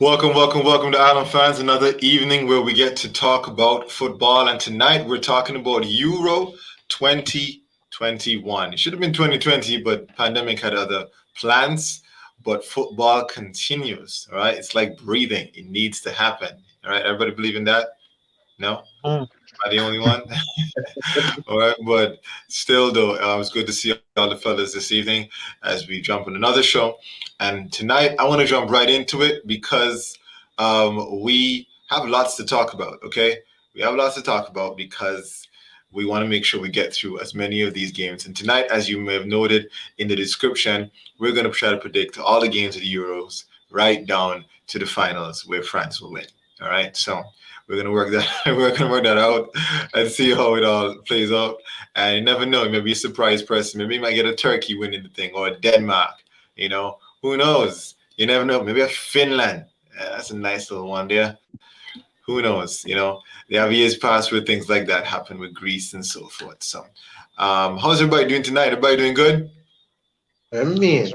Welcome to Island Fans. Another evening where we get to talk about football. And tonight we're talking about Euro 2021. It should have been 2020, but pandemic had other plans. But football continues, all right? It's like breathing. It needs to happen, all right? Everybody believe in that? No? Am I the only one? All right, but still, though, it's good to see all the fellas this evening as we jump on another show. And tonight, I want to jump right into it because we have lots to talk about, okay? We have lots to talk about because we want to make sure we get through as many of these games. And tonight, as you may have noted in the description, we're going to try to predict all the games of the Euros right down to the finals where France will win. All right, so we're gonna work that we're gonna work that out and see how it all plays out. And you never know, maybe a surprise person. Maybe you might get a Turkey winning the thing or a Denmark. Who knows? You never know. Maybe a Finland. That's a nice little one there. Who knows? They have years past where things like that happen with Greece and so forth. So, how's everybody doing tonight? Everybody doing good? Me.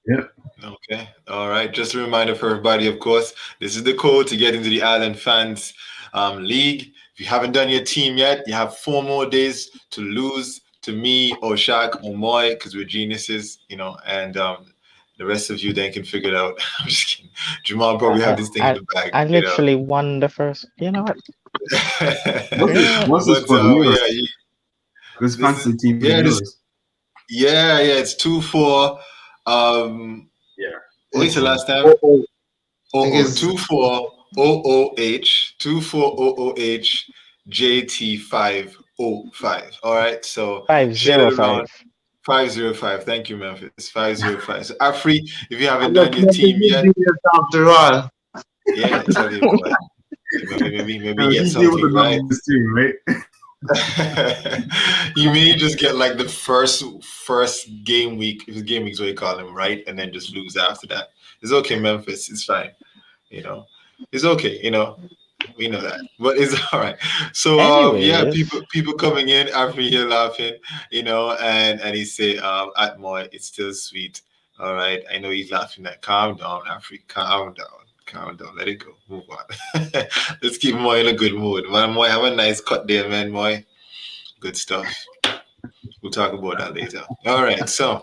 Yeah. Okay. All right. Just a reminder for everybody, of course, this is the code to get into the Island Fans League. If you haven't done your team yet, you have 4 more days to lose to me or Shaq or Moy because we're geniuses, and the rest of you then can figure it out. I'm just kidding. Jamal probably have this thing in the bag. I literally won the first. You know what? What's this for Euros? This fancy team. Yeah, it's 2-4. What's the last time? 24 OOH 24OOH JT505. All right, so 505. 505. Thank you, Memphis. 505. So Afri, if you haven't done your team yet, after all. Yeah, tell you what. Maybe get something right. You may just get like the first game week, if it's game weeks what you call them, right? And then just lose after that. It's okay, Memphis. It's fine. It's okay, we know that. But it's all right. So people coming in after here laughing, and he say at Moy, it's still sweet. All right. I know he's laughing at calm down, Afri, calm down. Let it go. Move on. Let's keep Moy in a good mood. Man, Moy, have a nice cut there, man, Moy. Good stuff. We'll talk about that later. All right. So,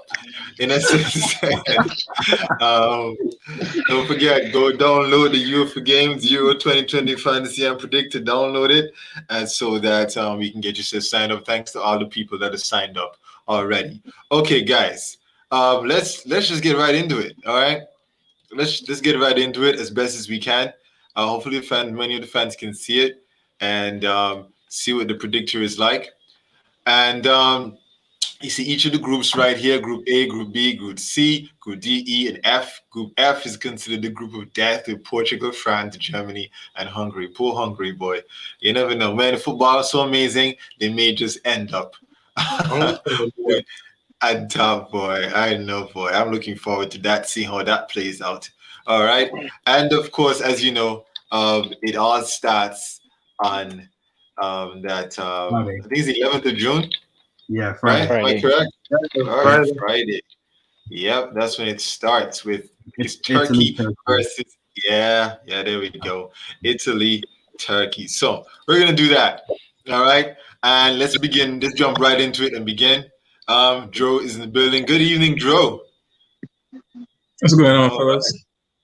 in essence, don't forget, go download the UEFA Games Euro 2020 Fantasy and Predictor. Download it, and so that we can get yourself signed up. Thanks to all the people that have signed up already. Okay, guys. Let's just get right into it. All right. Let's get right into it as best as we can. Hopefully, many of the fans can see it and see what the predictor is like. And you see each of the groups right here: Group A, Group B, Group C, Group D, E, and F. Group F is considered the group of death with Portugal, France, Germany, and Hungary. Poor Hungary, boy. You never know. Man, football is so amazing. They may just end up at top, boy. I know, boy. I'm looking forward to that, see how that plays out. All right. And of course, as you know, it all starts on that I think it's the 11th of June. Yeah, Friday. Friday. Am I correct? All right, Friday. Yep, that's when it starts with Turkey versus there we go. Italy, Turkey. So we're gonna do that. All right. And let's begin. Let's jump right into it and begin. Dro is in the building. Good evening, Dro. What's going on, fellas?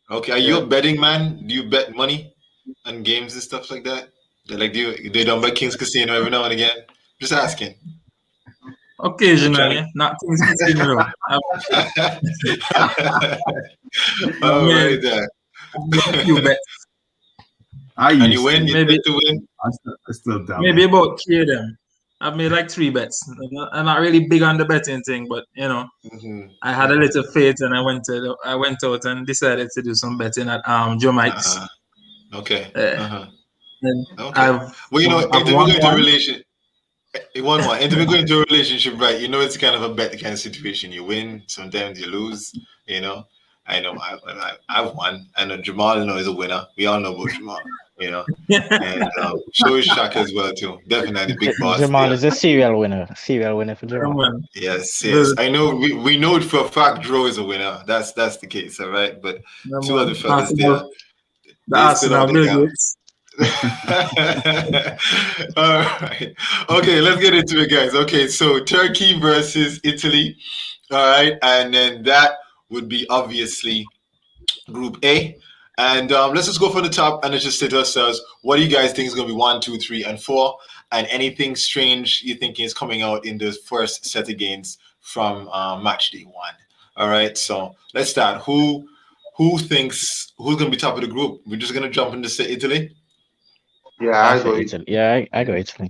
Okay, are you a betting man? Do you bet money on games and stuff like that? They don't bet Kings Casino every now and again? Just asking. Occasionally, not Kings Casino. All right, there. You bet. And you win? You bet to win? I still doubt. Maybe about 3 of them. I've made like 3 bets. I'm not really big on the betting thing, but I had a little faith and I went out and decided to do some betting at Joe Mike's. Okay. And okay. If we go into a relationship, if we go into a relationship, right? It's kind of a bet kind of situation. You win, sometimes you lose. I know I've won. I know Jamal is a winner. We all know about Jamal, and so is Shaka as well too. Definitely big boss. Jamal is a serial winner. Serial winner for Jamal. Yes. I know. We know it for a fact. Dro is a winner. That's the case. All right, but two other fellas there. The Arsenal Bills. All right. Okay, let's get into it, guys. Okay, so Turkey versus Italy. All right, and then that would be obviously Group A. And let's just go from the top and let's just say to ourselves, what do you guys think is going to be 1, 2, 3, and 4? And anything strange you think is coming out in the first set of games from match day 1? All right, so let's start. Who thinks who's going to be top of the group? We're just going to jump into say Italy. Yeah, I go Italy. Yeah, I go Italy.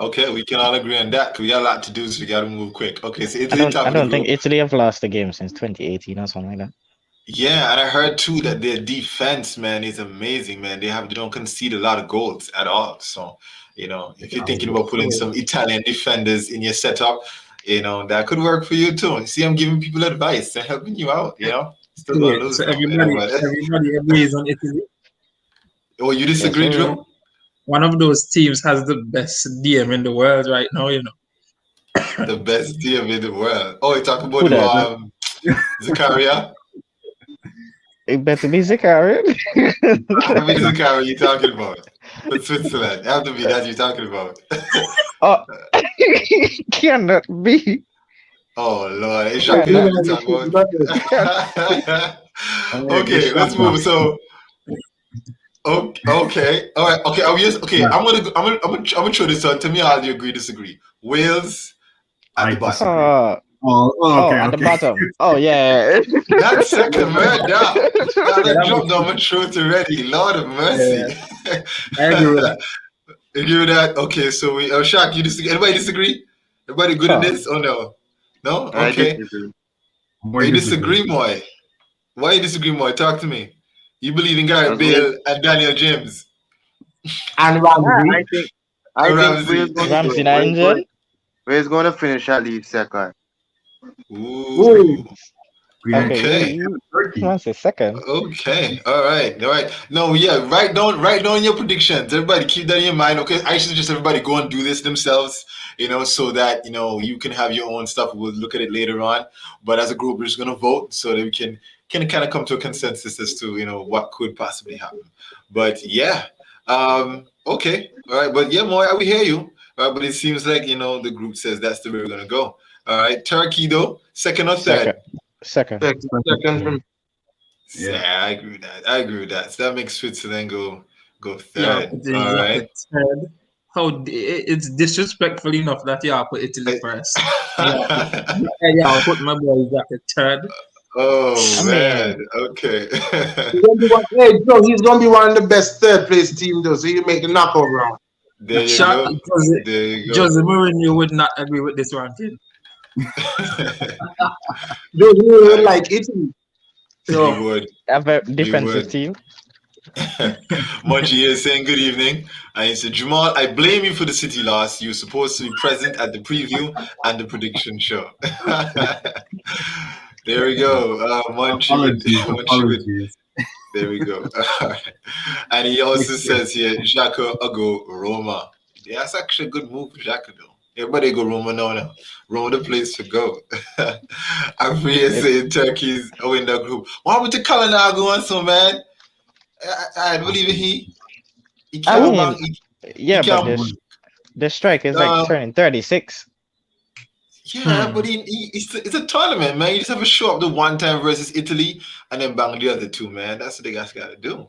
Okay, we can all agree on that because we got a lot to do, so we got to move quick. Okay, so Italy I don't think Italy have lost a game since 2018 or something like that. Yeah, and I heard too that their defense, man, is amazing, man. They don't concede a lot of goals at all. So, if you're thinking about putting some Italian defenders in your setup, that could work for you too. See, I'm giving people advice and helping you out. Still gonna lose. So everybody agrees on Italy. Oh, you disagree, Drew? One of those teams has the best DM in the world right now, The best DM in the world. Oh, you talking about Zakaria? It better be Zakaria. How many Zakaria you talking about? But Switzerland. It have to be that you're talking about. Oh, cannot be. Oh, Lord. It's shocking that you're talking about. Okay, let's move. So, okay. All right. Okay. I'm gonna throw this on. Tell me how you agree, disagree. Wales at the bottom. At the bottom. Oh, yeah. That's second, man. That jumped on my throat already. Lord of mercy. Yeah. I agree with that. You agree with that? Okay, so Shaq, you disagree? Anybody disagree? Everybody good in this? Oh, no? No? Okay. You disagree, Moy? Why you disagree, Moy? Talk to me. You believe in Gareth Bale and Daniel James? And Ramsey. I think Ramsey not injured? Where's going to finish at least second? Ooh. Okay. Ramsey second. Okay. All right. No, yeah. Write down your predictions. Everybody keep that in your mind. Okay. I should just everybody go and do this themselves, so that you can have your own stuff. We'll look at it later on. But as a group, we're just gonna vote so that we can kind of come to a consensus as to what could possibly happen. But yeah. Okay. All right. But yeah, Moy, we hear you. All right, but it seems like the group says that's the way we're gonna go. All right, Turkey though, second or third? Second. Yeah, I agree with that. So that makes Switzerland go third. All right. Third. How it's disrespectful enough that you put Italy first. I'll put my boys at the third. Oh man, okay. He's gonna be one of the best third place team though, so you make the knockout round. There you go. Jose Mourinho would not agree with this ranking. Jose would like Italy. So he would. Have a defensive team. Munchie is saying good evening. And he said, Jamal, I blame you for the City loss. You're supposed to be present at the preview and the prediction show. There we go. Munchie. There we go. And he also says here, Xhaka go Roma. Yeah, that's actually a good move for Xhaka though. Everybody go Roma now. Roma the place to go. I'm saying Turkey's in that group. Why would the Kalina go on so, man? I believe he can't. But the strike is like turning 36. Yeah, but it's a tournament, man. You just have to show up the one time versus Italy and then bang the other two, man. That's what they guys got to do.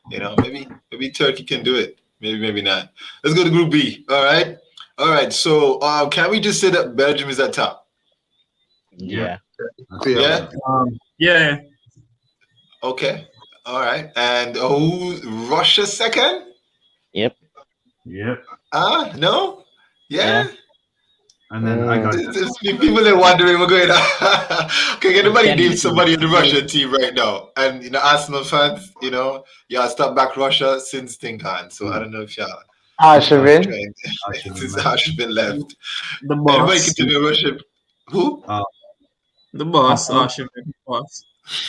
Maybe Turkey can do it. Maybe not. Let's go to Group B. All right. So can we just say that Belgium is at top? Yeah. Yeah. Yeah. Okay. All right. And Russia second? Yep. No? Yeah. And then I got people are wondering we're going okay, anybody name somebody in the Russian team right now? And Arsenal fans, y'all stop back Russia since Tinkan. So I don't know if y'all Arshavin. Since Arshavin left. The boss. Anybody can tell me Russia? Who? The boss, Arshavin. Boss.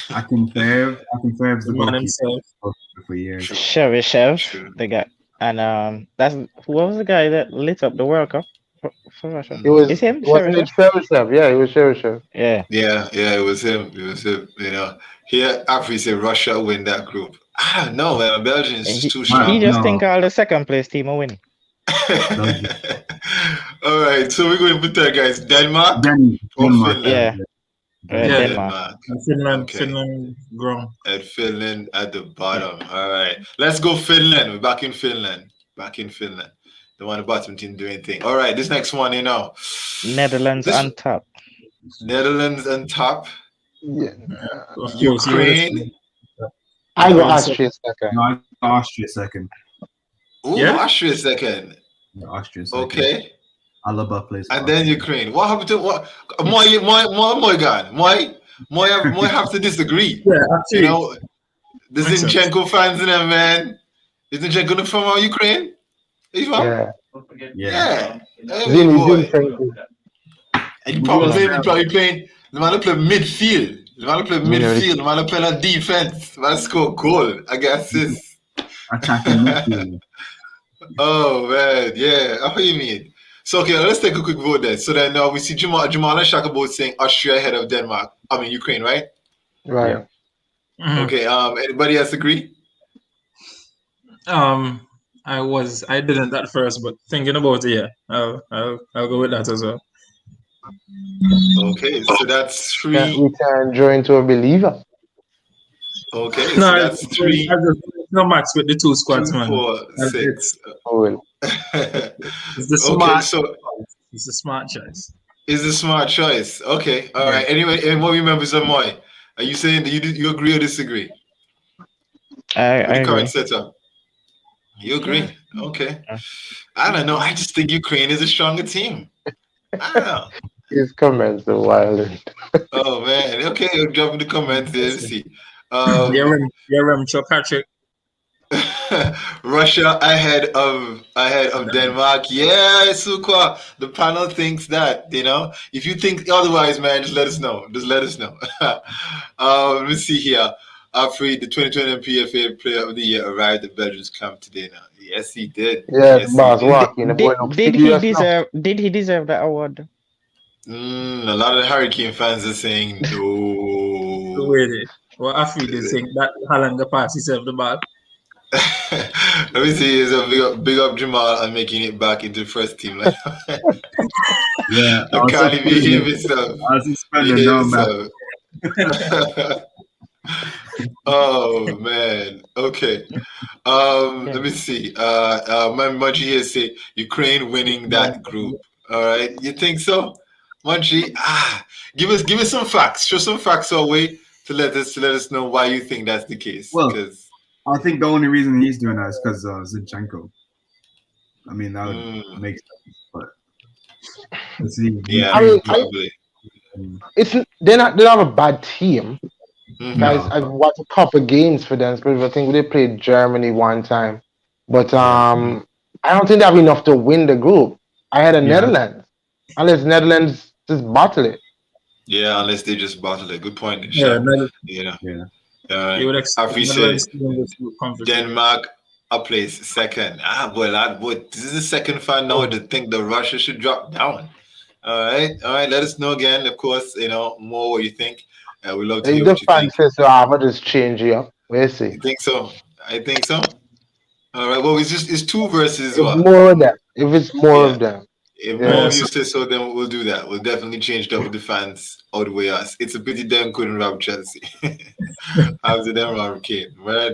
Akinfeev the The man himself. goalkeeper for years. Cheryshev, they got, and that's who was the guy that lit up the World Cup for Russia? It was, Is him? wasn't it Cheryshev? Yeah, it was Cheryshev. Yeah. Yeah, it was him. It was him. You know, here after said Russia win that group. I don't know, man. Belgium is just too strong. He just think all the second place team are winning. All right, so we're going to put that, guys. Denmark. Denmark. Yeah. Denmark. Finland grown. And Finland at the bottom. All right, let's go Finland. We're back in Finland. The one the bottom team doing thing. All right, this next one, you know. Netherlands on top. Netherlands on top. Yeah. Ukraine. I go Austria second. No, I go Austria second. Ooh, Yeah? Austria second. Yeah, Austria second. Okay. Alaba plays. And then Ukraine. What happened to what? Moy gone. Moy have to disagree. Yeah, actually. You know, the Zinchenko fans in them, man. Is Zinchenko from Ukraine? Is he from? Yeah. Yeah. Hey, Zinchenko. boy. And you probably playing. The man play midfield. The man play like defense. The man score goal. I guess this. Attacking midfield. Oh man, yeah. How you mean? So okay, let's take a quick vote then. So then we see Jamal and Shaka both saying Austria ahead of Denmark. I mean Ukraine, right? Right. Mhm. Okay. Anybody else agree? I didn't at first, but thinking about it, yeah, I'll go with that as well. Okay, so that's three. Can't we turn Joe into a believer? Okay, so No, that's three. I just no max with the two squads, man. 4, 6. Oh, well. It's the Okay, smart. so It's a smart choice. it's a smart choice. Okay, all right. Anyway, and what members of Moy? Are you saying that you agree or disagree? I With the agree. current setup. You agree? Okay. I don't know. I just think Ukraine is a stronger team. I don't know. His comments are wild. Oh man. Okay, I'll drop in the comments there. Let's see. Chuck Patrick. Russia ahead of Denmark. Yeah, Sukwa. The panel thinks that, you know. If you think otherwise, man, just let us know. Let me see here. Afri, the 2020 PFA Player of the Year, arrived at Belgium's camp today now. Yes, he did. Yeah, Yes, boss he did. walking. Did he deserve the award? A lot of the Hurricane fans are saying no. Really? Well, Afri they think that Haaland the pass himself the ball. Let me see. Is a big up Jamal and making it back into the first team. Like, Yeah. I can't even behave himself. I was suspended down back. Oh man. Okay. Let me see. My Munchie here say Ukraine winning that group. All right. You think so? Munchie? Give us some facts. Show some facts our way to let us know why you think that's the case. Well, Because I think the only reason he's doing that is because Zinchenko. I mean, that would make sense, but let's see. yeah, I mean, probably. They don't have a bad team. Mhm. Guys, I've watched a couple of games for them. I think they played Germany one time, but I don't think they have enough to win the group. I had Netherlands, unless Netherlands just bottle it. Yeah, unless they just bottle it. Good point. Yeah, Yeah. you would expect Afri said Denmark. Denmark a place second. This is the second fan now to think that Russia should drop down. All right. Let us know again. Of course, more what you think. We love to hear The what you fan think. says, so I'm gonna just change it up. We'll see. You think so? I think so. All right. Well, it's two versus If what? more of them. If it's more of them. If Yeah. more of you say so, then we'll do that. We'll definitely change that with the fans outweigh us. It's a pity them couldn't rob Chelsea. How's it them rob Kane? Right.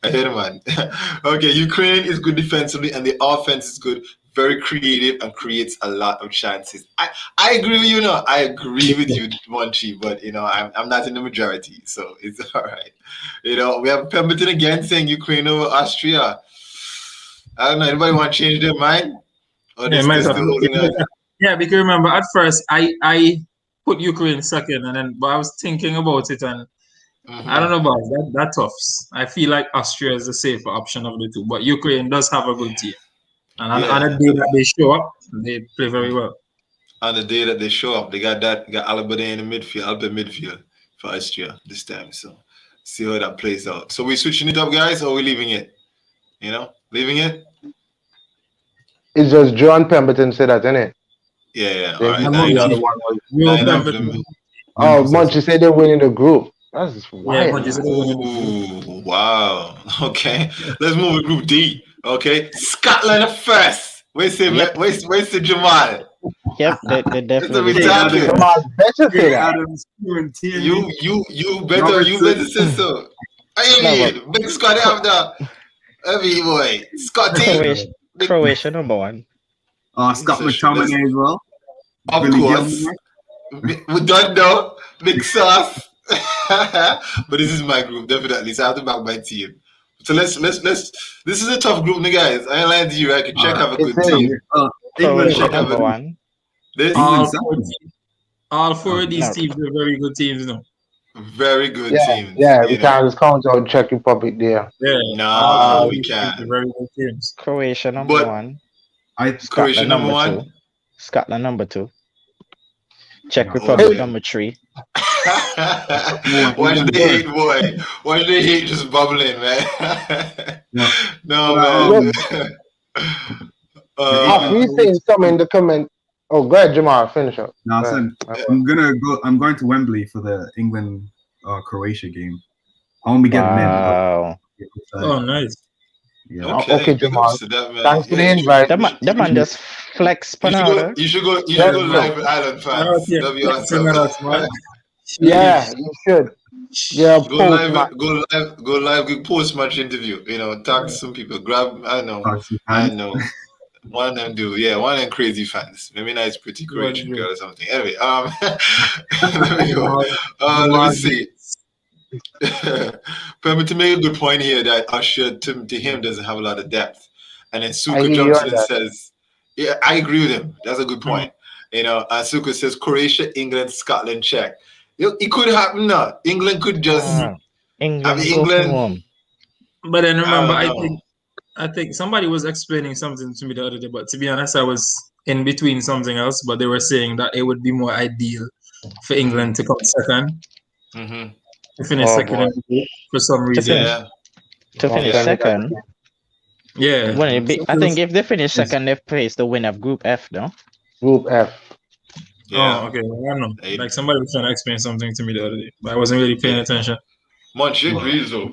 I hear man. Okay, Ukraine is good defensively and the offense is good, very creative and creates a lot of chances. I agree with you now. I agree with you, Monchi, but I'm not in the majority, so it's all right. We have Pemberton again saying Ukraine over Austria. I don't know. Anybody want to change their mind? Or Yeah, this still holding on? Yeah, because remember at first I put Ukraine second, but I was thinking about it and I don't know about that tough. I feel like Austria is the safer option of the two, but Ukraine does have a good team. And on the day that they show up, they play very well. On the day that they show up, they got Alaba in the midfield, Alaba midfield. for Austria this time. So see how that plays out. So we switching it up, guys, or we leaving it? You know, leaving it. It's just John Pemberton said that, isn't it? Yeah. Yeah, All right. I'm Nine not of the them. one Real Nine of Pemberton. them. Oh, Munchie said they're winning the group. That's just Yeah, wild. Munchie said they're winning the group. Ooh, wow. Okay, let's move to Group D. Okay, Scotland first. Where's the Yep. where's the Jamal? Yep, they That's what definitely. we Yeah, talking. Jamal better say that. Adams, and Tierney. You better say so. Hey, big Scotty have the heavy boy. Scotty. Croatia number one. Scott McTominay as well. Of Billy course. Gilmore. We don't know. Big sauce. But this is my group, definitely. So I have to back my team. So let's this is a tough group, guys. I ain't lying to you. I can check have a good team. England Croatia number one. This All four of these No. teams are very good teams, no? very good Yeah, teams. yeah, you we know. can't just count out Czech Republic there. Yeah. No, all we these teams can't. are very good teams. Croatia number But- one. Croatia Scotland number number one. two. Scotland number two. Czech Oh, Republic yeah. number three. Watch the hate, boy. Watch the hate just bubbling, man. Yeah. No, Well, man. He's saying something in the comment. Oh, go ahead, Jamal. Finish up. Now, Go son, ahead. I'm going to Wembley for the England Croatia game. I won't be getting Wow. in. Oh, nice. Yeah. Okay, big Jamal. ups to that, man. Thanks for the Yeah, invite. That man just flex panada. You should go Yeah, live with Island fans. Yeah, That'd be flexing on us, awesome. man. Yeah, you should. Yeah, Go post live, match. go live, good post match interview. You know, talk to some people. Grab, I know. One of them do, yeah. One of them crazy fans. Maybe nice, pretty Croatian girl or something. Anyway, let me go. Let me see. Permit to make a good point here that Usher to him doesn't have a lot of depth, and then I Suka hear jumps you in on and that. says, "Yeah, I agree with him. That's a good point." You know, and Suka says Croatia, England, Scotland, Czech. It could happen now. England could just. England, England- go home. But then remember, I I don't know. think somebody was explaining something to me the other day, but to be honest, I was in between something else, but they were saying that it would be more ideal for England to come second, Mhm. to finish Oh, second boy. in the group for some reason. finish. Yeah. To finish Okay. second. Yeah. Wouldn't it be, I think if they finish second, they've placed the winner of Group F, no? Group F. Yeah. Oh, okay. I don't know. Hey. Like somebody was trying to explain something to me the other day, but I wasn't really paying attention. Munch agrees though.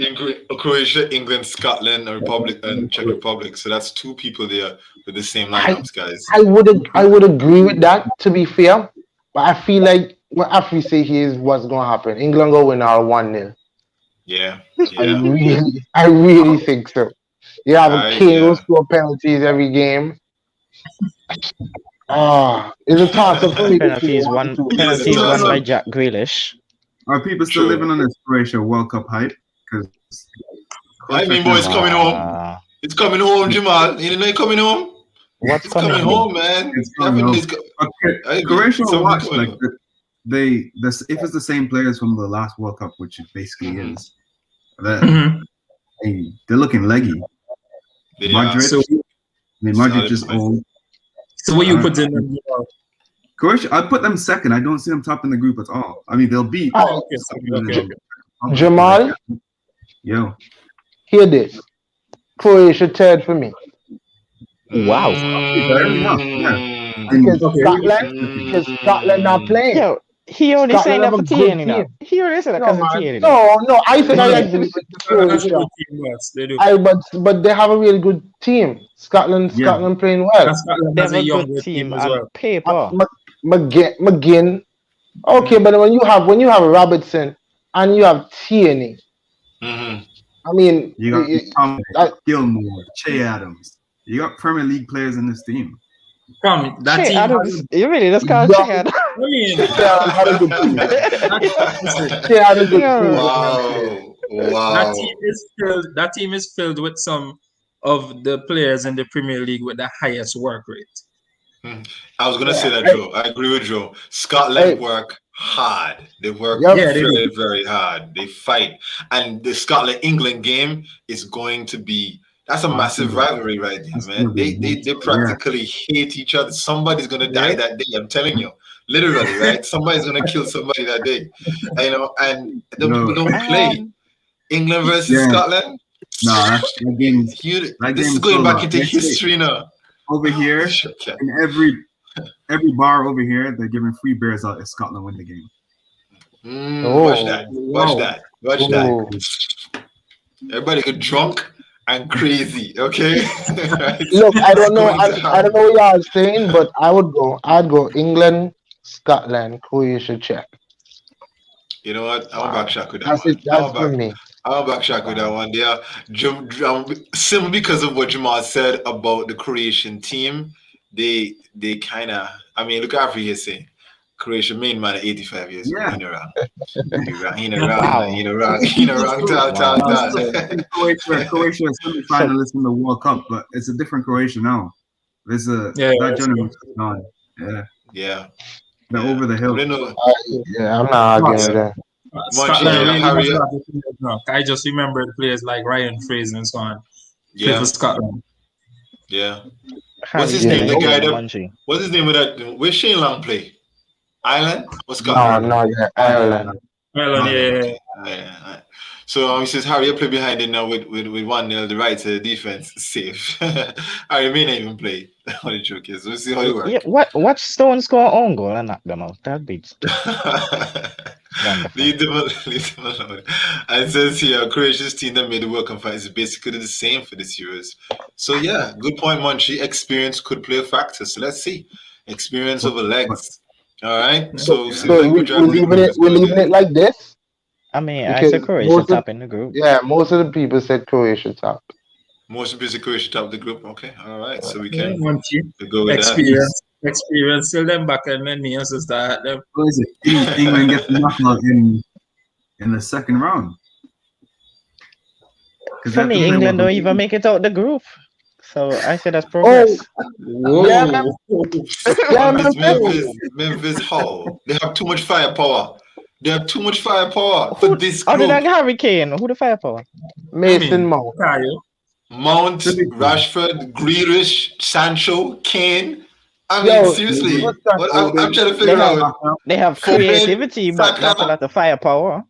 Croatia, England, Scotland, Republic, and Czech Republic. So that's two people there with the same lineups, guys. I would agree with that, to be fair. But I feel like what Afi say here is what's gonna happen. England go win our 1-0. Yeah. I really think so. You have a Kane who yeah. score penalties every game. It's a toss up for me. Penalties won by Jack Grealish. Are people still True. living on this Croatia World Cup hype? Because I mean, boys, coming home. It's coming home, Jamal. You know, coming home. What's It's coming home, man. It's coming home. I agree. Croatia Something watch coming like home. if it's the same players from the last World Cup, which it basically Mhm. is, that Mhm. they're looking leggy. They Madrid, are. So, Madrid just solid. old. so what you put in them? Croatia, I'd put them second. I don't see them top in the group at all. I mean, they'll beat. Oh, okay. Jamal, Yo, hear this. Croatia third for me. Wow. Mm. Because Okay. Scotland not playing. Yo, he only Scotland saying that have for a good Tierney now. team. He only said that No, because of man. Tierney now. No, I said I agree with That's a Croatia. good team, yes, they do. But they have a really good team. Scotland playing well. And Scotland They has have a a younger good team team as on well. paper. McGinn. Okay, but when you have Robertson and you have Tierney, Mhm. I mean, you got Tom I- Gilmore, Che Adams. You got Premier League players in this team. Come, that Che team. Adams, you really just call Yeah. Che Adams? I mean, Tierney had a good team. listen, Tierney had a good Yeah. team. Wow. that team is filled with some of the players in the Premier League with the highest work rate. I was gonna say that, Joe. I agree with Joe. Scotland Hey. work hard. They work Yep. Yeah, they do. very, very hard. They fight, and the Scotland-England game is going to be. That's a massive rivalry right there, That's man. gonna be They practically hate each other. Somebody's gonna die that day. I'm telling you. literally, right? Somebody's gonna kill somebody that day, and the people don't play. England versus Scotland. Nah, that game. This is going back into history now. Over here, in every bar over here, they're giving free beers out if Scotland win the game. Watch that. Everybody get drunk and crazy. Okay. Right? Look, I don't know. I don't know what y'all are saying, but I'd go England, Scotland, Croatia, Czech. You know what? I'm back shot with that one. That's for me. I'm back shot with that one. Yeah, simply because of what Jamal said about the Croatian team, they kind of. I mean, look after here saying Croatia main man at 85 years. Yeah. He no wrong. Croatia is semi-finalists in the World Cup, but it's a different Croatia now. There's that gentleman. Yeah. They're over the hill. I'm not arguing with that. I just remembered players like Ryan Fraser and so on. Yeah. For Scotland. Yeah. What's his name? The guy that. What's his name of that? Where's Shane Long play? Ireland? What's Scotland? No, Ireland. Yeah. So he says Harry, you play behind it now with 1-0. The right defense is safe. Harry may not even play. What the joke is. We'll see how it works. Yeah, watch Stone score own goal and knock them out. That beats. Leave them alone. And it says here, Croatia's team that made the World Cup is basically the same for this Euros. So yeah, good point, Munchie. Experience could play a factor. So let's see. Experience over legs. All right. So we're leaving it like this. I mean, I said Croatia top in the group. Yeah, most of the people said Croatia top. Most of the people Croatia top of the group. Okay. All right. So we can go with experience. That. Experience. Still them back and then me also start them. What is it? England gets knocked out in the second round. For me, England don't even make it out the group. So I said that's progress. Memphis Hall. They have too much firepower. For this group. Other than Harry Kane, who the firepower? Mason Mount. Mount, Rashford, Grealish, Sancho, Kane. I mean, seriously. I'm trying to figure out. They have creativity, but not a lot of firepower.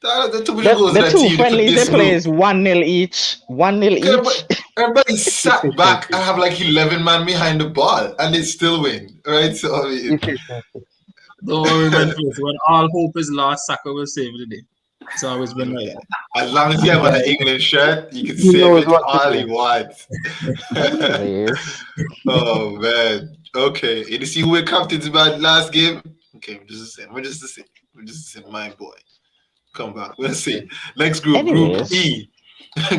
The two friendlies they play is 1-0 each. 1-0 each. Everybody sat back. I have like 11 men behind the ball, and they still win. Right? So I mean, don't worry, Memphis. When all hope is lost, Saka will save the day. It's always been like that. As long as you have an England shirt, you can save it all you want. Oh man. Okay. You see who we captains about last game? Okay, we're just the same. My boy. Come back. Let's see. Next group, Group E.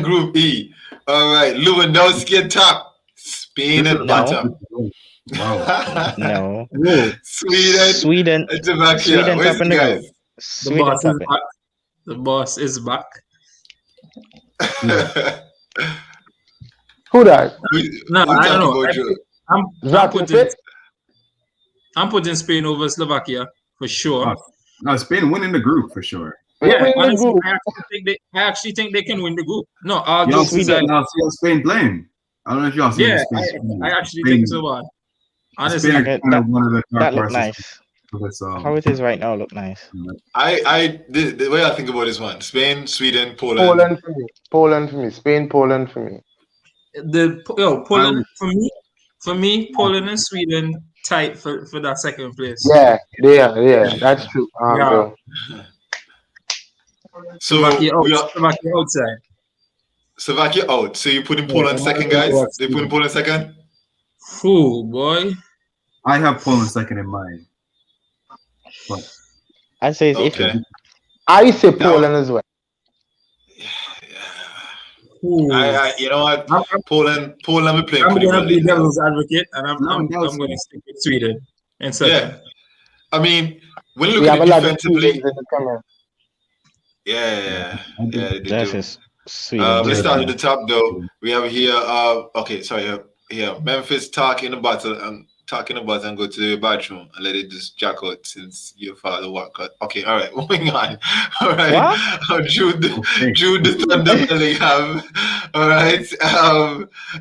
Group E. All right. Lewandowski at top. Spain at bottom. Wow. No. Sweden top in the group. The boss is back. Who that? No, I don't know. I'm putting Spain over Slovakia for sure. No, Spain winning the group for sure. Yeah, honestly, I actually think they can win the group. No, y'all see Spain playing. I don't know if y'all see. Yeah, I actually think so. Bad. Honestly, that look nice. How it is right now look nice. The way I think about this one: Spain, Sweden, Poland. Poland for me. Spain, Poland for me. Poland for me, Poland and Sweden tight for that second place. Yeah, that's true. So Slovakia outside. Slovakia out. So you putting Poland second, guys? They putting Poland second? Oh boy. I have Poland second in mind. But I say it's iffy. I say Poland as well. Yeah. You know what? Poland we playing. I'm gonna be devil's advocate, and I'm gonna stick with Sweden. And so I mean, when you look at it defensively. They do. Let's start at the top though. We have here. Here Memphis talking about and go to the bathroom and let it just jack out since your father walked out. Okay, all right, moving on. All right, Jude the Thunder Bellingham. All right,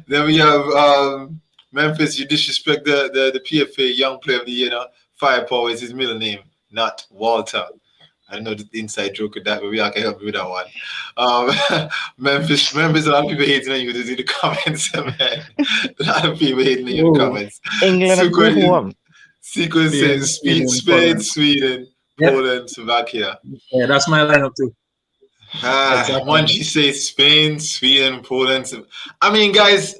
then we have Memphis. You disrespect the PFA Young Player of the Year. Firepower is his middle name, not Walter. I don't know the inside joke with that, but we can help me with that one. Memphis, a lot of people hating on you in the comments, man. A lot of people hating on you in the comments. England are good one. Sequence says Spain, Sweden, Poland, Slovakia. Yeah, that's my lineup too. Munchie says Spain, Sweden, Poland. I mean, guys,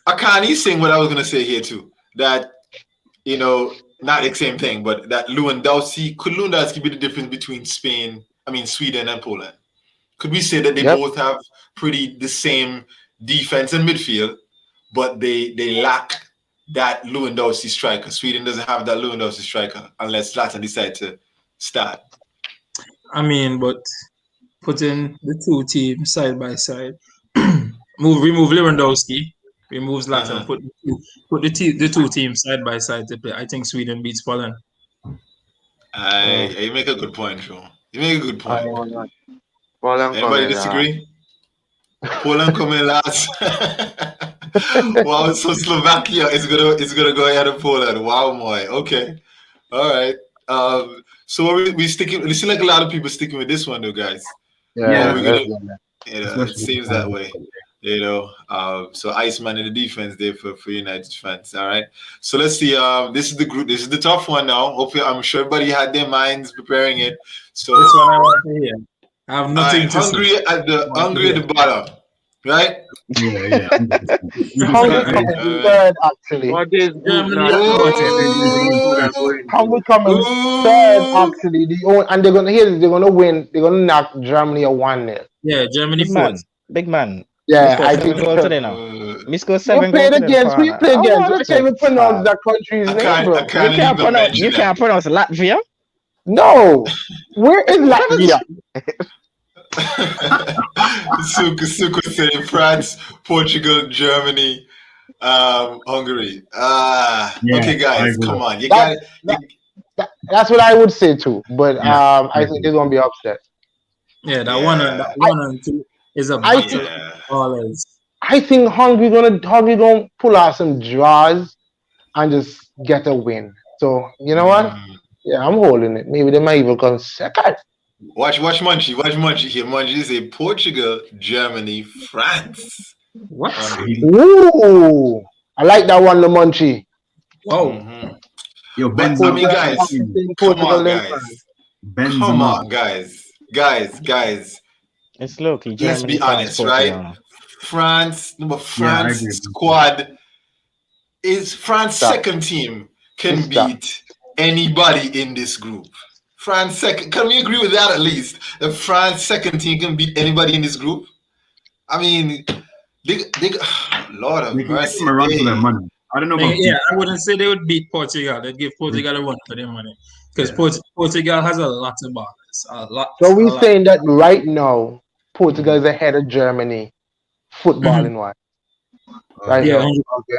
I can't even sing what I was going to say here too. That, you know, not the same thing, but that Lewandowski, could Lewandowski be the difference between Sweden and Poland? Could we say that they both have pretty the same defense and midfield, but they lack that Lewandowski striker? Sweden doesn't have that Lewandowski striker unless Zlatan decides to start. I mean, but putting the two teams side by side, remove Lewandowski, remove Zlatan, put the two teams side by side to play. I think Sweden beats Poland. You make a good point, Joe. You make a good point. Poland Anybody disagree? Poland coming last. Wow, so Slovakia is gonna go ahead of Poland. Wow, boy. Okay, all right. So we sticking. It seems like a lot of people sticking with this one, though, guys. Yeah, it seems that way. You know, so Iceman in the defense there for United fans. All right. So let's see. This is the group. This is the tough one now. Hopefully, I'm sure everybody had their minds preparing it. So this one I want to hear. I have nothing to Hungary say. at the bottom, right? Yeah. Hungary coming third, actually. Hungary coming third, actually. And they're gonna win. They're gonna knock Germany a 1-0. Yeah, Germany fourth. Big man. Yeah, I think goal today now. We played against. I can't even pronounce that country's name, bro. You can't pronounce Latvia? No. Where is Latvia? Suko saying France, Portugal, Germany, Hungary. Okay, guys, come on. That's what I would say too. But I think they're gonna be upset. Yeah, that one and two is a battle. I think Hungary gonna pull out some draws and just get a win. So you know what? Yeah, I'm holding it. Maybe they might even come second. Watch Munchie here. Munchie say Portugal, Germany, France. What? Ooh, I like that one, the Munchie. Whoa. Yo, guys, come on, guys. It's low-key. Let's be honest, right? France squad is France second team can beat anybody in this group. France second, can we agree with that at least? The France second team can beat anybody in this group. I mean, they Lord of mercy. Run for their money. I don't know about I wouldn't say they would beat Portugal. They'd give Portugal a run for their money because Portugal has a lot of ballers. So we're saying that right now, Portugal is ahead of Germany, footballing wise. Right? Yeah,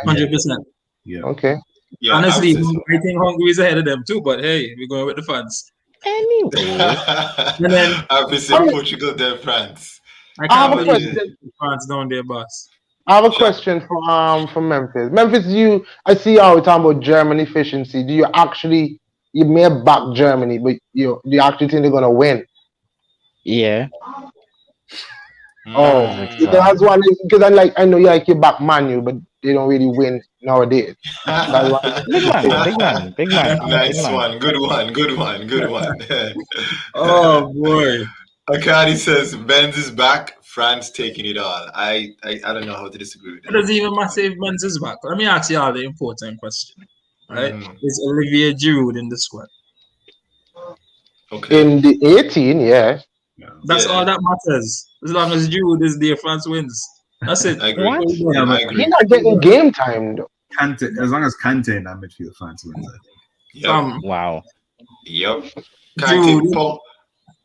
100%. Yeah. Okay. Yeah, honestly, I think Hungary is ahead of them too. But hey, we're going with the fans. Anyway, and then I say Portugal, then France. I can't believe France down there, boss. I have a question from Memphis. Memphis, I see how we're talking about German efficiency. Do you may back Germany, but do you actually think they're gonna win? Yeah. That's one because I know you like you back Manu, but they don't really win nowadays. Big man. Nice one. Good one. Oh boy. Akadi says Benz is back. France taking it all. I don't know how to disagree with that. It doesn't even matter if Benz is back. Let me ask you all the important question. Right? Is Olivier Giroud in the squad? Okay. In the 18, yeah. That's all that matters. As long as Giroud is there, France wins. That's it. I agree. I agree. He's not getting game time though. Kante, as long as Kante in that midfield, France wins. Wow. Yep. Kante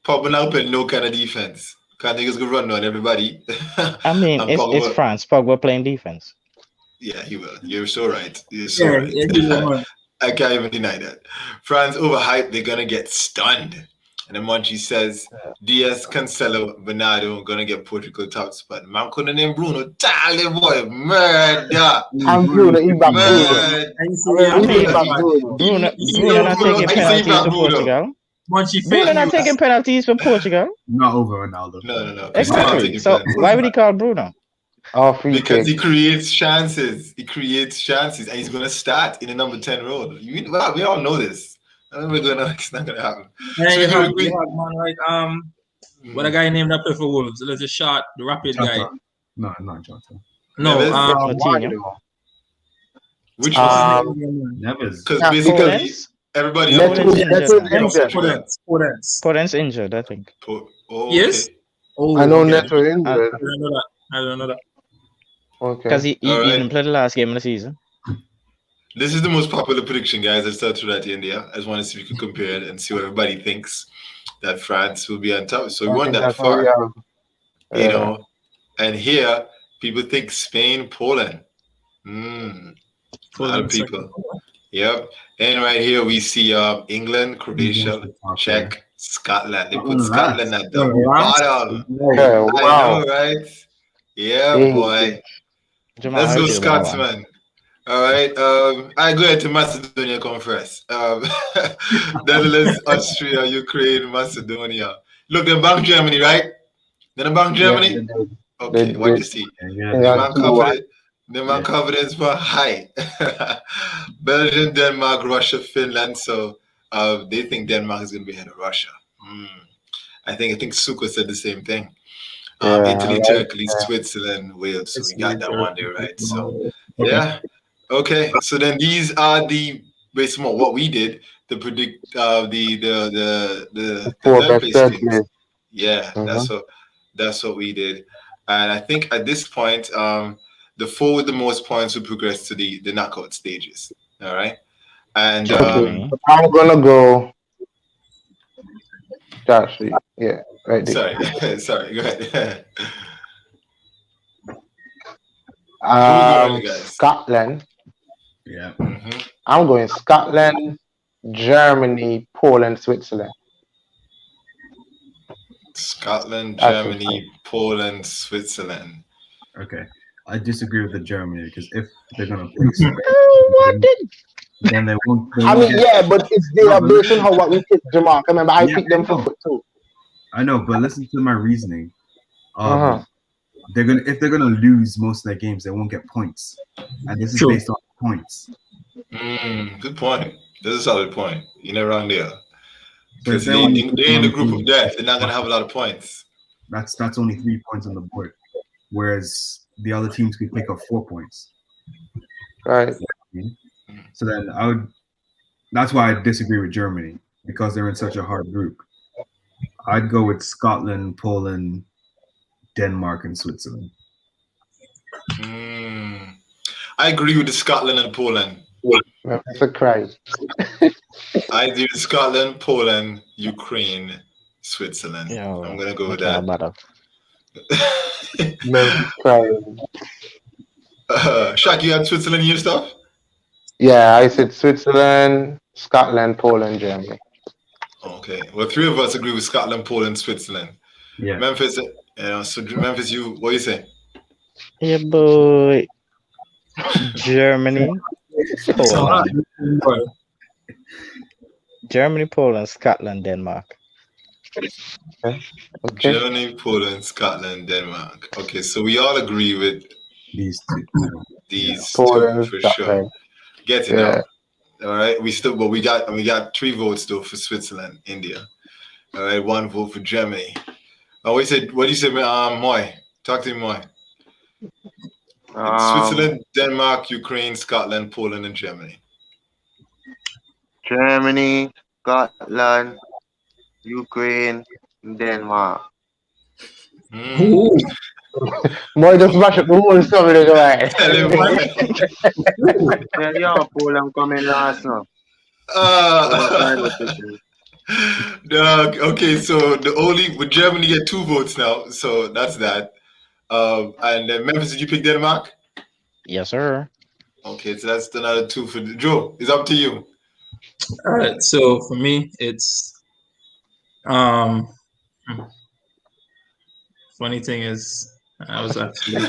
popping up and no kind of defense. Kante is gonna run on everybody. I mean, it's France. Pogba playing defense. Yeah, he will. You're so right. Right. I can't even deny that. France overhyped. They're gonna get stunned. And then Munchie says, Diaz, Cancelo, Bernardo gonna get Portugal top spot. Man couldn't name Bruno. Tally boy, murder. I'm Bruno, he back Bruno. Murder. Bruno not taking penalties for Portugal. Bruno not taking penalties for Portugal. Not over Ronaldo. No. Exactly. So why would he call Bruno? Oh, free because kick. he creates chances. He creates chances, and he's gonna start in the number 10 role. We all know this. It's not gonna happen. Yeah, So you if have, agree- you have man like what a guy named that play for Wolves. Let's just shot the rapid guy. No, not Jota. No, Coutinho. Which Neves. because basically everybody Podence injured, I think. Yes. Oh, I know okay. Neto injured. I don't know that. Okay. Because he All right. didn't play the last game of the season. This is the most popular prediction, guys. Let's start to that India. I just want to see if we can compare it and see what everybody thinks that France will be on top. So we went that far, you know. And here, people think Spain, Poland. A lot of people. Yep. And right here we see England, Croatia, Czech, Scotland. They put Scotland at the bottom. Yeah, wow. I know, right? Yeah, boy. Let's go Scotsman. All right. I go ahead to Macedonia come first. Netherlands, Austria, Ukraine, Macedonia. Look, they're back Germany, right? They're back Germany? Okay, what you see? The man confidence for high. Belgium, Denmark, Russia, Finland. So they think Denmark is going to be ahead of Russia. I think Suko said the same thing. Italy, Turkey, Switzerland, Wales. So we got that one there, right? So yeah. Okay. So then these are the based on what we did to predict the third place teams. Yeah, that's what we did. And I think at this point, the 4 with the most points will progress to the knockout stages. All right. And I'm gonna go. Actually, yeah, right there. Sorry, go ahead. Scotland. Yeah. I'm going Scotland, Germany, Poland, Switzerland. Scotland, Germany, Poland, Switzerland. Okay. I disagree with the Germany because if they're gonna play then they won't. But it's their based on what we picked Jamaica. Remember, I picked them for foot too. I know, but listen to my reasoning. If they're gonna lose most of their games, they won't get points, and this is based on points. Good point. This is a solid point. You're not wrong there. Because they're in the group of death, they're not gonna have a lot of points. That's only 3 points on the board, whereas the other teams could pick up 4 points. Right. So then that's why I disagree with Germany, because they're in such a hard group. I'd go with Scotland, Poland, Denmark, and Switzerland. I agree with the Scotland and Poland. That's a cry. I do Scotland, Poland, Ukraine, Switzerland. I'm gonna go with that. Shaq, you had Switzerland in your stuff? Yeah, I said Switzerland, Scotland, Poland, Germany. Okay. Well, 3 of us agree with Scotland, Poland, Switzerland. Yeah. Memphis, so Memphis, what do you say? Yeah, boy. Germany, Poland. Germany, Poland, Scotland, Denmark. Okay. Germany, Poland, Scotland, Denmark. Okay, so we all agree with these two for Scotland. sure. Get it now. All right, we got 3 votes though for Switzerland, India. All right, 1 vote for Germany. What do you say, Moy? Talk to me, Moy. Switzerland, Denmark, Ukraine, Scotland, Poland, and Germany. Germany, Scotland, Ukraine, Denmark. Boy, just mash up the whole stuff in Yeah, Poland coming last now. Okay, so with Germany get 2 votes now, so that's that. And then Memphis, did you pick Denmark? Yes, sir. Okay, so that's another 2 for Joe. It's up to you. All right, so for me, it's Um, funny thing is, I was actually.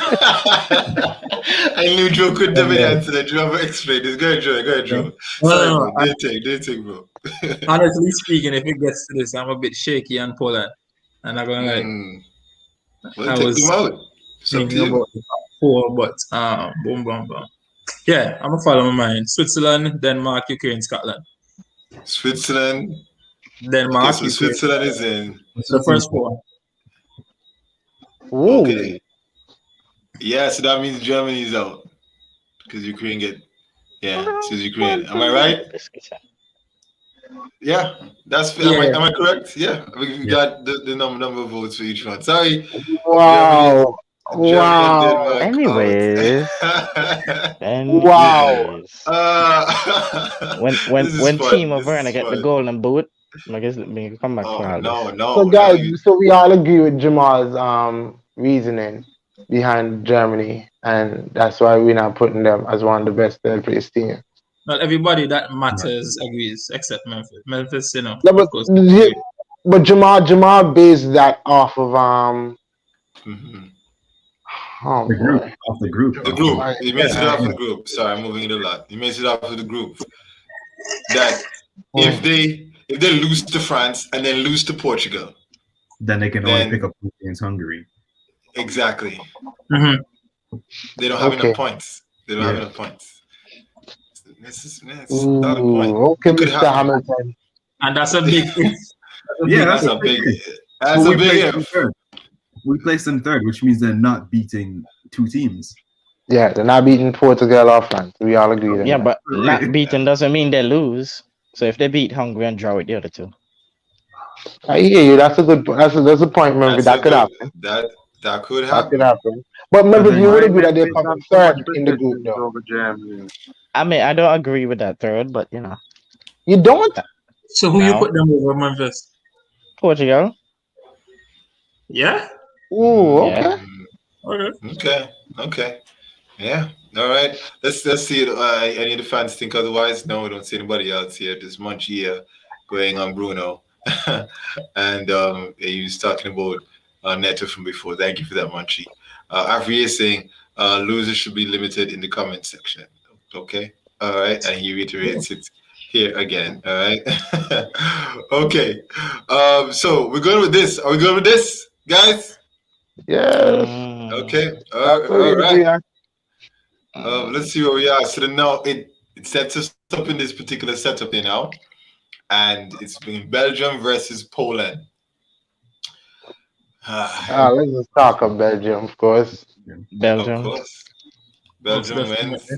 I knew Joe could never answer that. Joe ever explain this. Go ahead, Joe. Go ahead, Joe. Sorry, No, bro. Do you take, bro? Honestly speaking, if it gets to this, I'm a bit shaky on Poland, and I'm gonna like. Well, I take was them out. It's up to thinking you. about the top 4, but boom, boom, boom. Yeah, I'm gonna follow my mind. Switzerland, Denmark, Ukraine, Scotland. Switzerland. Denmark, Okay, so Ukraine. Switzerland is in. The first 4. Ooh. Okay. Yeah, so that means Germany is out because Ukraine get. Yeah, so it's Ukraine. Am I right? Yeah, that's. Yeah. Am I correct? Yeah, we got the number of votes for each one. Sorry. Wow. Germany and Denmark Anyways. Wow. When Timo Werner get the golden boot, I guess we can come back for all this. No. So guys, so we all agree with Jamal's reasoning behind Germany, and that's why we're not putting them as one of the best third place teams. Not everybody that matters agrees, except Memphis. Memphis, you know. No, but, of course, but Jamal based that off of The group, off the group. The group. He makes it off the group. Sorry, I'm moving it a lot. He makes it off of the group. That if they lose to France and then lose to Portugal, then they can only pick up against Hungary. Exactly. Mm-hmm. They don't have enough points. They don't have enough points. It's not a point. Okay, Mr. Hamilton. And that's a big thing. That's a big. That's a big. We placed them third, which means they're not beating 2 teams. Yeah, they're not beating Portugal or France. We all agree. Yeah, but not beating doesn't mean they lose. So if they beat Hungary and draw with the other 2. I hear you. That's a good. That's a point. Remember that could happen. That could happen. That could happen. But remember, you would agree that they come third in the group, though. I mean, I don't agree with that third, but you know. You don't? So who you put them over Memphis? Portugal. Yeah. Ooh, okay. Okay. Yeah. All right. Let's see it. Any of the fans think otherwise? No, we don't see anybody else here. There's Munchie here going on Bruno. And he was talking about Neto from before. Thank you for that, Munchie. Afri is saying losers should be limited in the comment section. Okay. All right. And he reiterates it here again. All right. Okay. So we're going with this. Are we going with this, guys? Yes. Okay. All right. Let's see where we are. So now it sets us up in this particular setup here now. And it's been Belgium versus Poland. Let's just talk of Belgium, of course. Belgium. Of course. Belgium wins.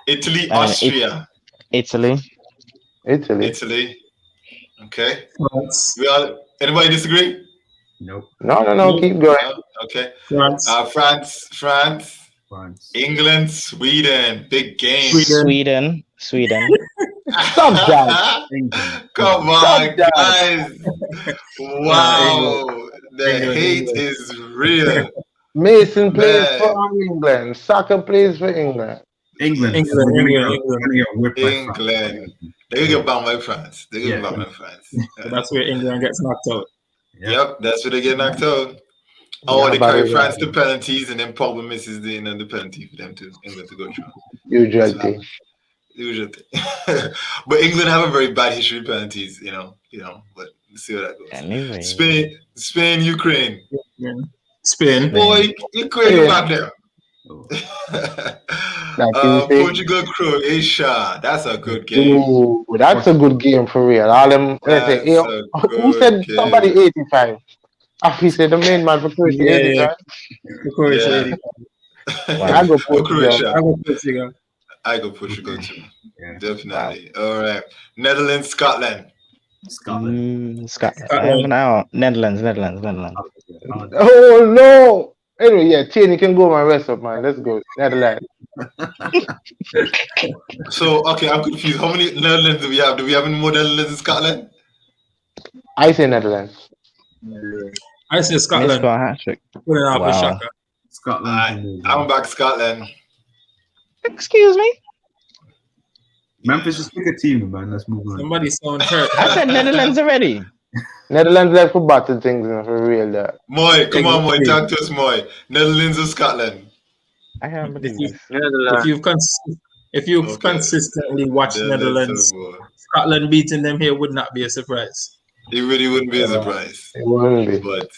Italy, Austria. Italy. Okay. Anybody disagree? Nope. No. Keep going. Okay. France. England, Sweden. Big game. Sweden. Stop that. Come on, guys. Wow. The hate is real. Mason plays for England. Saka plays for England. England. They're gonna get bound by France. That's where England gets knocked out. Yep, that's where they get knocked out. Oh, they carry France to penalties, and then Pogba misses the penalty for them to England to go through. Usual thing. But England have a very bad history of penalties, you know. But let's see how that goes. Anyway. Spain, Ukraine. Spain. Boy, Ukraine back there. Portugal, Croatia. That's a good game. Ooh, that's a good game for real. All them. Who said game. Somebody 85? He said the main man for Croatia 85. Croatia 85. Wow. I go Portugal. I go Portugal too. Yeah. Definitely. Wow. All right. Netherlands, Scotland. Netherlands. Oh no. Anyway, yeah, Tierney can go my rest up, man. Let's go. Netherlands. So, okay, I'm confused. How many Netherlands do we have? Do we have any more Netherlands in Scotland? I say Netherlands. I say Scotland. Wow. Scotland. I'm back Scotland. Excuse me? Memphis, just pick a team, man. Let's move on. Somebody sound hurt. I said Netherlands already. Netherlands like for battle things, for real. That. Moy, come on, Moy, talk to us, Moy. Netherlands or Scotland? I can't believe you- this. Netherlands. If you've Okay. consistently watched Netherlands, Boy. Scotland beating them here would not be a surprise. It really wouldn't be a surprise. It wouldn't be. But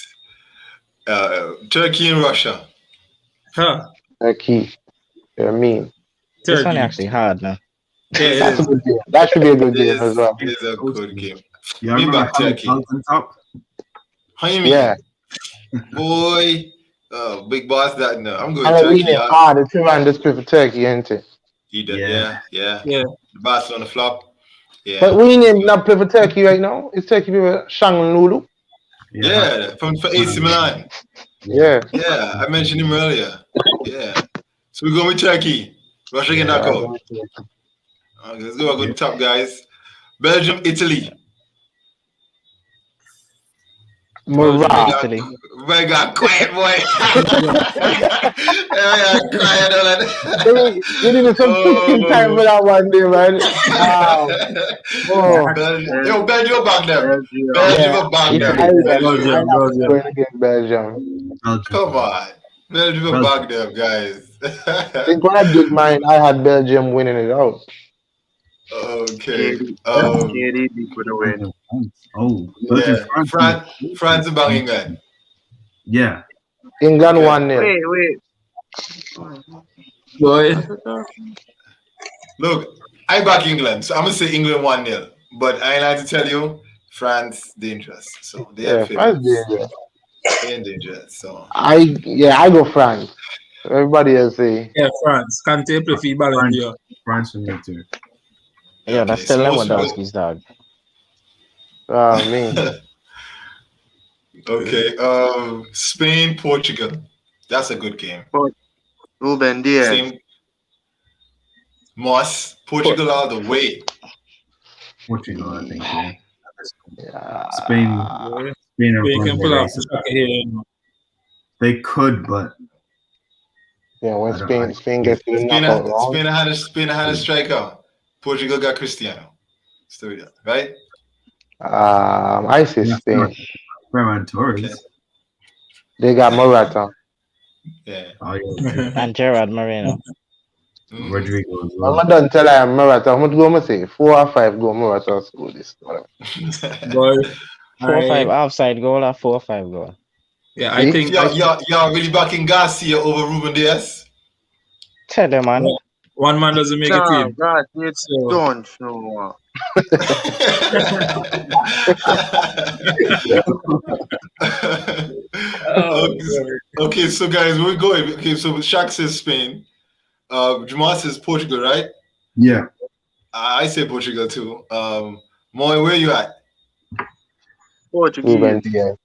Turkey and Russia. Huh? Turkey. You know what I mean? This one Turkey. actually hard now. Yeah, it That's a is. good game. That should be a good It game as well. is a good game. Yeah, Me remember back how Turkey. on top? How you mean? Yeah. Boy, big boss that no. I'm going I Turkey. mean, the two man just play for Turkey, ain't it? He did, Yeah. yeah. Yeah. The Barcelona flop. Yeah. But we need not play for Turkey right now. It's Turkey with Shang Lulu. Yeah, for AC Milan. Yeah. Yeah, I mentioned him earlier. Yeah. So we're going with Turkey. Russia get knocked out. Okay, let's go to the top, guys. Belgium, Italy. Morale. Italy. We got quiet, boy. Quiet, You need some thinking time for that one day, man. Oh. Yo, Belgium back there. Belgium. Belgium back there. Belgium. Going against Belgium. Come on. Belgium back there, guys. I think when I did mine, I had Belgium winning it out. Okay. KDB for the win. Oh, Yeah. France. France and back England. Yeah. England Okay. 1-0. Wait. Boy. Look, I back England, so I'm gonna say England 1-0. But I ain't like to tell you, France dangerous. So they Yeah, have France favorites. dangerous. They're dangerous. So I go France. Everybody else say Yeah, France. Kante play for Ballon d'Or. France for me too. Yeah, that's Okay, still so what's- Lewandowski's dog. me. okay. Spain, Portugal. That's a good game. Ruben Diaz. Same. Moss, Portugal all the way. Portugal, I think. Yeah. Yeah. Spain Boy. and They can pull off France. the shot here. They could, but Yeah, when I don't Spain gets to the knockout round. Spain had a striker. Portugal got Cristiano. Still there, right? I say Yeah. Spain. Ferran Torres. Okay. They got Morata. Yeah. Oh, yeah. And Gerard Moreno. Mm. Rodrigo as I'm well. not done tell I am Morata. How much go I say? 4 or 5 go Morata score this. Whatever. Boy. 4-5 offside goal or 4-5 goal. Yeah, I think. Y'all really backing Garcia over Ruben Diaz? Tell them, man. One man doesn't make a Nah, team. God, it's So, don't know. Okay, so guys, where we going? Okay, so Shaq says Spain. Jamal says Portugal, right? Yeah. I say Portugal too. Moy, where you at? Portuguese. Ruben Diaz.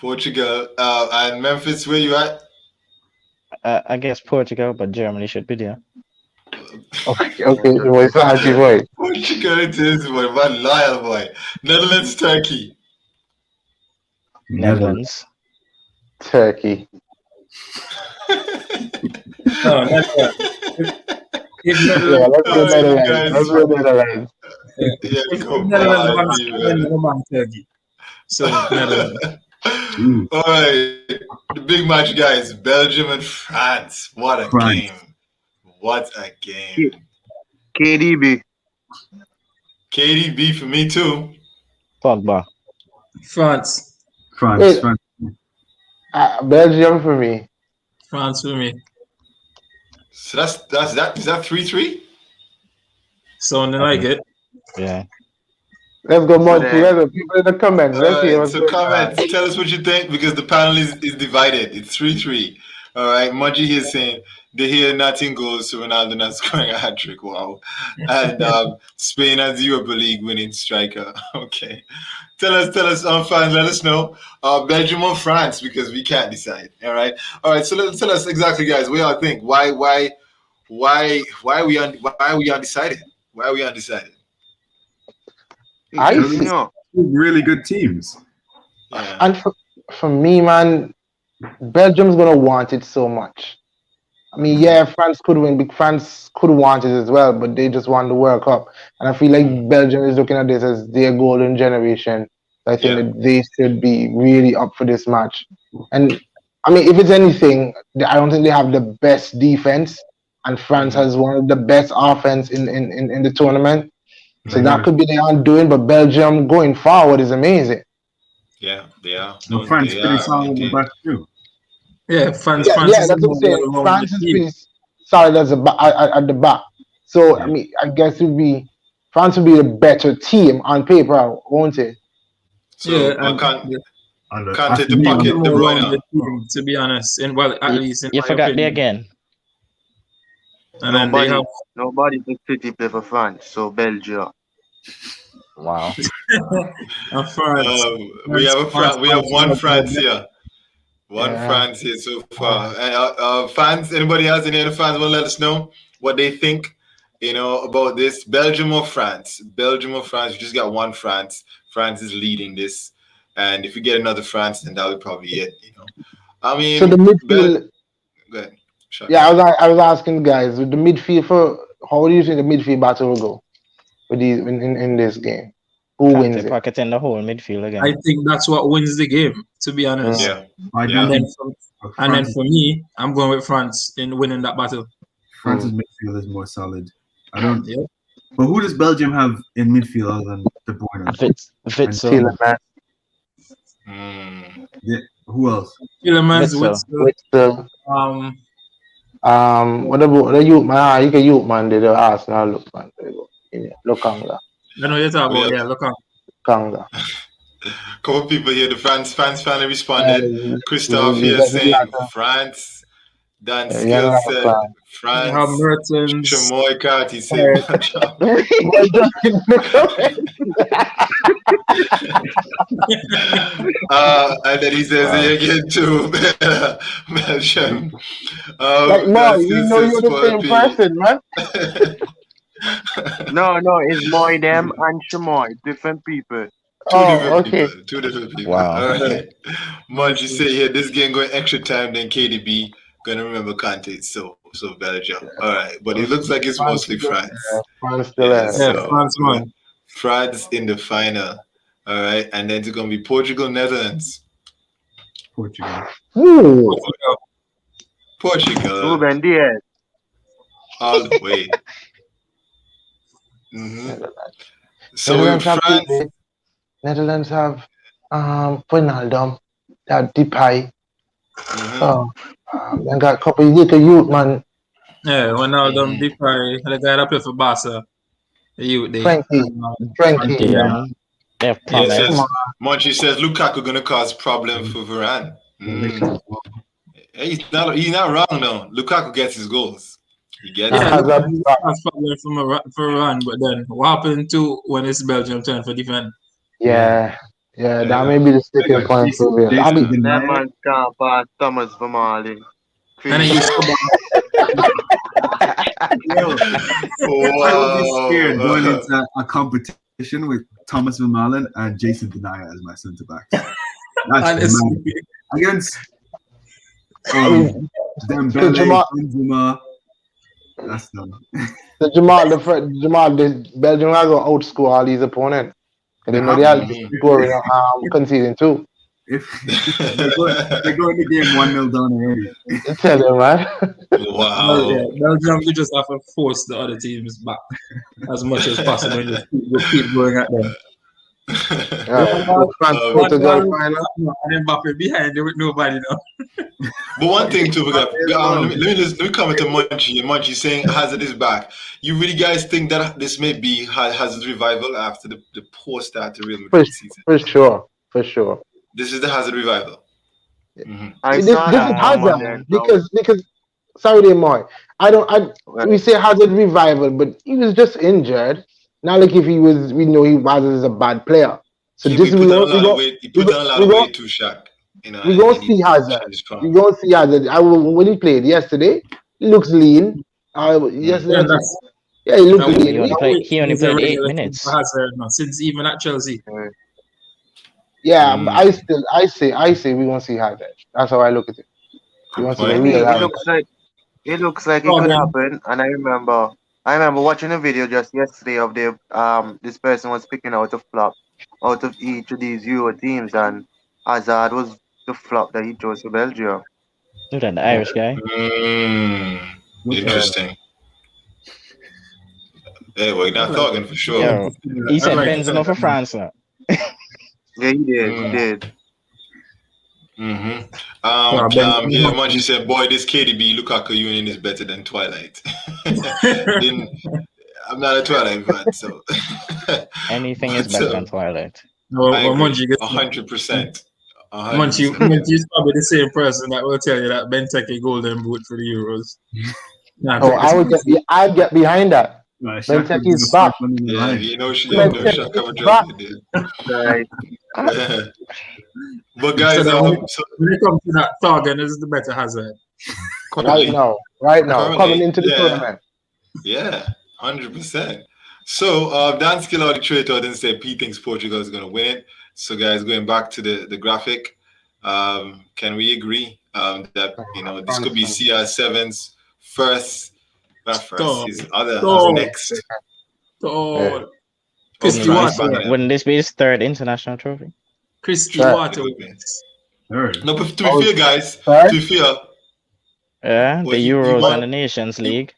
Portugal. And Memphis, where you at? I guess Portugal, but Germany should be there. Okay, so it's a happy boy. Portugal it is, boy. One loyal boy. Netherlands, Turkey. Netherlands. Turkey. no, that's what. If Yeah, Netherlands, let's go Alright, Netherlands. guys. Let's go Netherlands. Yeah, if come Netherlands on, wants to man. win, no man Turkey. So Netherlands. All right, the big match, guys. Belgium and France. What a France. game! What a game! KDB. KDB for me too. Pogba. France. France. Wait. France. Belgium for me. France for me. So that's that. Is that 3-3? Sounding like it. Yeah. Let's go, Monty. then- Let's go. People in the comments. Let's see what's So going on. comments, tell us what you think because the panel is divided. It's 3-3. All right, Mungie here saying they hear nothing goes, so Ronaldo not scoring a hat trick. Wow. And Spain has Europa League winning striker. Okay. Tell us, fans, let us know. Belgium or France because we can't decide. All right. So tell us exactly, guys, what y'all think. Why are we undecided? Why are we undecided? I Tell me see. now. Really good teams. Yeah. And for me, man, Belgium's gonna want it so much. I mean, yeah, France could win. Big France could want it as well, but they just won the World Cup. And I feel like Belgium is looking at this as their golden generation I think that they should be really up for this match. And I mean, if it's anything, I don't think they have the best defense, and France has one of the best offense in the tournament. So that could be their undoing. But Belgium going forward is amazing. Yeah, they are. No, France pretty solid in the back too. Yeah, France. Yeah, France that's what I'm saying. France is pretty solid at the back. So I mean, I guess France would be a better team on paper, won't it? So Yeah, can't take the pocket De Bruyne. To be honest, and well, at least in You my forgot opinion. me again. And then they have Nobody in City play for France, so Belgium. Wow. France. We have one France here. One Yeah. France here so far. Fans, anybody else? Any other fans want to let us know what they think, about this? Belgium or France? Belgium or France? We just got one France. France is leading this. And if we get another France, then that would probably be it, I mean, So the midfield. Go ahead. Sure. Yeah, I was asking guys with the midfield how do you think the midfield battle will go with these in this game? Who wins it? Pocket in the whole midfield again. I think that's what wins the game, to be honest. Yeah. And then for me, I'm going with France in winning that battle. France's midfield is more solid. I don't. Yeah. But who does Belgium have in midfield other than De Bruyne? Tielemans. Yeah. Who else? Tielemans, Witsel. What about the youth man? You can youth man. They don't ask now. Look man. Lokanga. I know you're talking about. Yeah, Lokanga. Couple people here. The France fans finally responded. Christophe here saying France. Dan Skill said France. Chamoy Carty said and then he says again to Belgium. You're the same person, man. No, it's Moy them and Chamoy, different people. Two different people. Wow. All right. Munch, you say here this game going extra time, then KDB gonna remember Conte. So Belgium. All right, but it looks like it's mostly France. France still has. France won. France in the final. All right, and then it's gonna be Portugal, Netherlands. Portugal. Ooh. Portugal. Ruben Diaz. All the way. So Netherlands have Wijnaldum, that Depay. They got a couple of little youth man. Yeah, Wijnaldum, Depay, the guy that play for Barca. The youth there. Frankie. Yeah. Monchi says Lukaku gonna cause problem for Varane. He's not wrong though. Lukaku gets his goals. He gets that's problem for Varane, but then what happened to when it's Belgium turn for defend? Yeah, that may be the sticking point for real. That man can't pass Thomas Vermaelen. And then you I would be scared going into a competition with Thomas Vermaelen and Jason Denayer as my centre backs. That's against Dembele, Benzema. That's done. The Belgium are going to outscore all these opponents. And they know they are scoring conceding too. If they're going to game 1-0 down already. Tell them, man. Wow. Belgium, you just have to force the other teams back as much as possible and just keep going at them. And Mbappe behind there with nobody now. But one thing too, let me comment to Munchie. Munchie saying Hazard is back. You really guys think that this may be Hazard's revival after the poor start to Real Madrid season? For sure. This is the Hazard revival. This is Hazard because sorry, Demoy. We say Hazard revival, but he was just injured. Not like if we know he was a bad player. So he this put on a lot of weight too, Shaq. We're going to see Hazard. We're going to see Hazard. When he played yesterday, he looks lean. He looks lean. He only played 8 minutes. Hazard, since even at Chelsea. Yeah, but I say we want to see Hazard. That's how I look at it. We want to see real Hazard. It looks like it could happen, and I remember watching a video just yesterday of this person was picking out a flop, out of each of these Euro teams, and Hazard was the flop that he chose for Belgium. Look at the Irish guy. Interesting. Hey, we're not talking for sure. Yo, he said Benzema for France now. Yeah, he did. He did. Yeah, Munchie said, boy, this KDB Lukaku union is better than Twilight. I'm not a Twilight fan, so anything is better than Twilight. No, I agree. Munchie gets 100%. Munchie is probably the same person that will tell you that Benteke golden boot for the Euros. I'd get behind that. Benteke is back. Yeah, you know she Right. But guys, when it comes to that, Thorgan is the better Hazard. Right now, coming into the tournament. Yeah, 100%. So Dan Skiller, the traitor, didn't say P thinks Portugal is going to win it. So guys, going back to the graphic, can we agree that this could be CR7's first, not first, his other next? Wouldn't this be his third international trophy? Christy Water. No, but to be fair, guys, to be fair. Yeah, the Euros and the Nations League.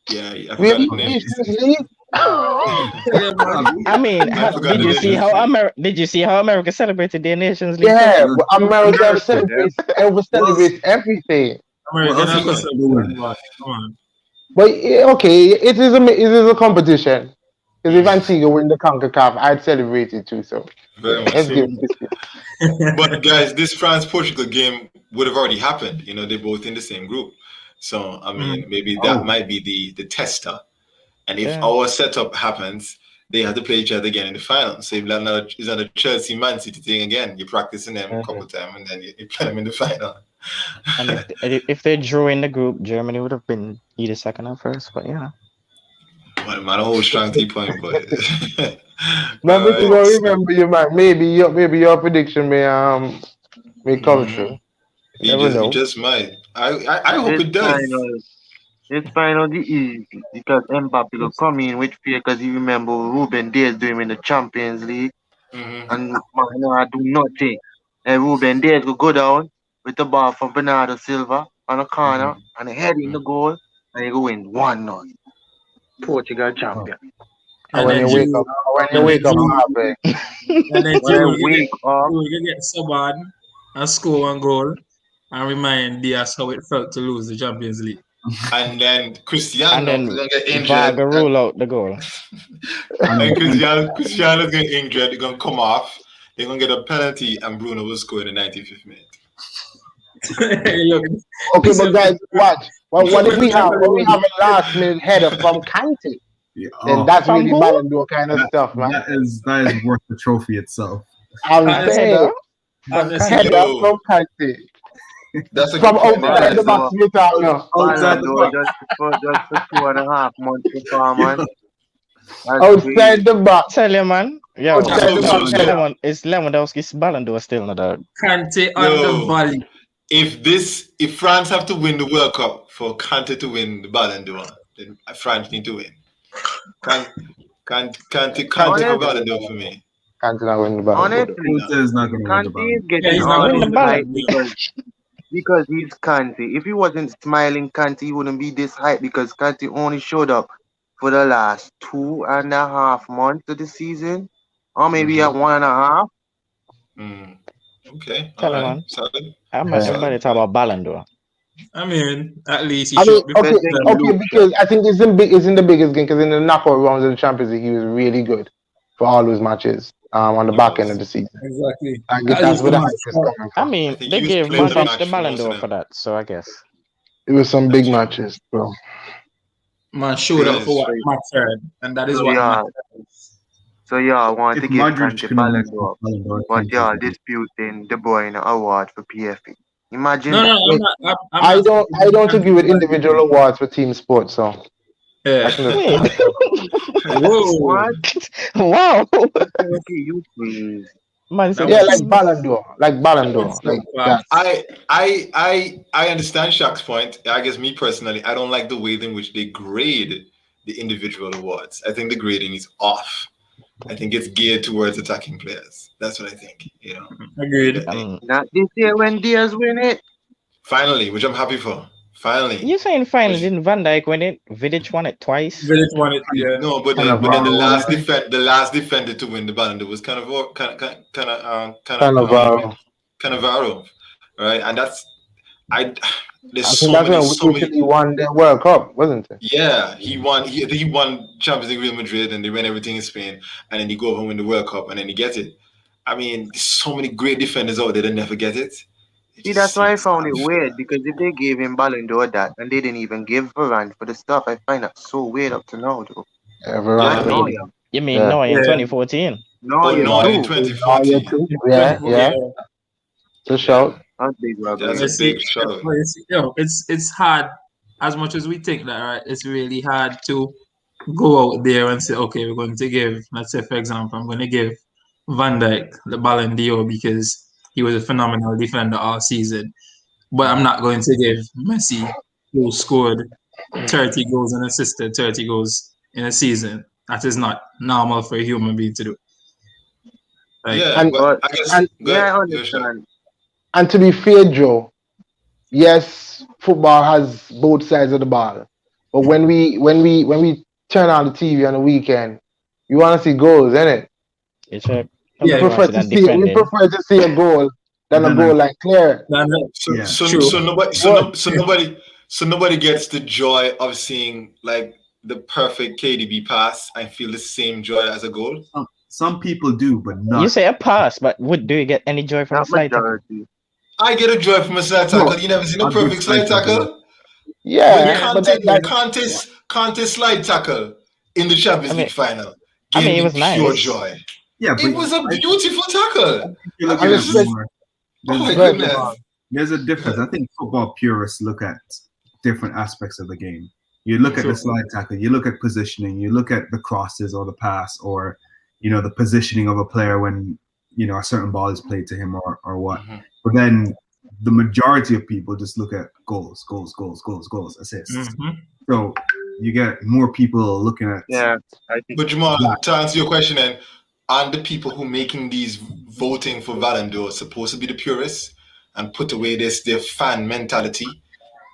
Yeah, I We forgot have the name. Nations League. I mean, did you see how America celebrated their Nations League? Yeah, but America celebrates everything. Come on. But okay, it is a competition. Because if Antigua win the CONCACAF, I'd celebrate it too. So Very much let's so. give it. But guys, this France-Portugal game would have already happened. They're both in the same group. So I mean, maybe that might be the tester. And if our setup happens, they have to play each other again in the final. So if it's not a Chelsea Man City thing again, you're practicing them a couple of times and then you play them in the final. And if they drew in the group, Germany would have been either second or first. But Well, man, a whole strong 3 point, but remember you might maybe your prediction may come true. You just might. I hope it does. It's finally easy because Mbappe will come in with fear because you remember Ruben Diaz doing in the Champions League and Magna do nothing. And Ruben Diaz will go down with the ball from Bernardo Silva on a corner and head in the goal and he go win 1-0. Portugal champion. And when you wake up, Mbappe. And then wake up, you get Saban and score 1 goal and remind Diaz how it felt to lose the Champions League. And then Cristiano is going to get injured. Varga rule out the goal. And Cristiano's going to get injured. They're going to come off. They're going to get a penalty and Bruno will score in the 95th minute. Okay, but guys, watch. What if we have a last minute header from Kante? Then that's really Ballon d'Or kind of stuff, man. That is worth the trophy itself. I'm saying header from Kante. That's a from good outside the box without no. Outside the box. Just for 2.5 months performance. Outside the box. Tell you, man. Yeah, it's Lewandowski's Ballon d'Or still not out. Kante on the volley. If France have to win the World Cup for Kante to win the Ballon d'Or, then France need to win. Kante for Ballon d'Or for me. Kante not win the Ballon d'Or. Honestly, is not going to win the Kante is Ballon. getting all this hype because he's Kante. If he wasn't smiling Kante, he wouldn't be this hype because Kante only showed up for the last 2.5 months of the season, or maybe at 1.5. Okay. Tell him, man. I'm not somebody talk about Ballon d'Or. I mean, at least okay, because I think it's in the biggest game because in the knockout rounds of the Champions League, he was really good for all those matches on the back end of the season. Exactly. I guess that's where the hype is coming from. I mean, they gave Modric the Ballon d'Or for that, so I guess. It was some big matches, bro. Man showed up for what Matt said, and that is what matters. So I want to give Modric Kante Ballon d'Or, but y'all disputing De Bruyne award for PFA. Imagine. No, I don't agree with individual awards for team sports. So. Yeah. Whoa. What? Wow. Okay, you please. Like Ballon d'Or. Like that. I understand Shaq's point. I guess me personally, I don't like the way in which they grade the individual awards. I think the grading is off. I think it's geared towards attacking players. That's what I think. You know. Agreed. Not this year when Diaz win it. Finally, which I'm happy for. Finally. You saying finally didn't Van Dijk win it? Vidic won it twice. Village won it. Yeah. No, but then the last defender to win the Ballon d'Or was Cannavaro, right? And that's there's so many. He won the World Cup, wasn't it? Yeah, he won. He won Champions League, Real Madrid, and they win everything in Spain, and then he go over and win the World Cup, and then he gets it. I mean, there's so many great defenders out there that never get it. See, that's why I found it weird, because if they gave him Ballon d'Or that and they didn't even give Varane for the stuff, I find that so weird up to now, though. Yeah, Varane. You mean Neuer in 2014? Neuer in 2014. Yeah. It's a shout. That's a big shout. It's hard, as much as we think that, right? It's really hard to go out there and say, okay, we're going to give, let's say, for example, I'm going to give Van Dijk the Ballon d'Or because he was a phenomenal defender all season. But I'm not going to give Messi, who scored 30 goals and assisted 30 goals in a season. That is not normal for a human being to do. Like, I understand. And to be fair, Joe, yes, football has both sides of the ball. But when we turn on the TV on the weekend, you want to see goals, innit? It's a We prefer to see a goal than a goal like clear. So nobody gets the joy of seeing like the perfect KDB pass and feel the same joy as a goal. Some people do, but not. You say a pass, but do you get any joy from a slide tackle? I get a joy from a slide tackle. You never seen a perfect slide tackle? Yeah, Conte slide tackle in the Champions League final. It was nice. Pure joy. Yeah, it was a beautiful tackle. There's a difference. I think football purists look at different aspects of the game. You look at the slide tackle, you look at positioning, you look at the crosses or the pass, or the positioning of a player when a certain ball is played to him or what. Mm-hmm. But then the majority of people just look at goals, assists. Mm-hmm. So you get more people looking at. Yeah, I think. But Jamal, to answer your question, then, aren't the people who making these voting for Ballon d'Or supposed to be the purists and put away their fan mentality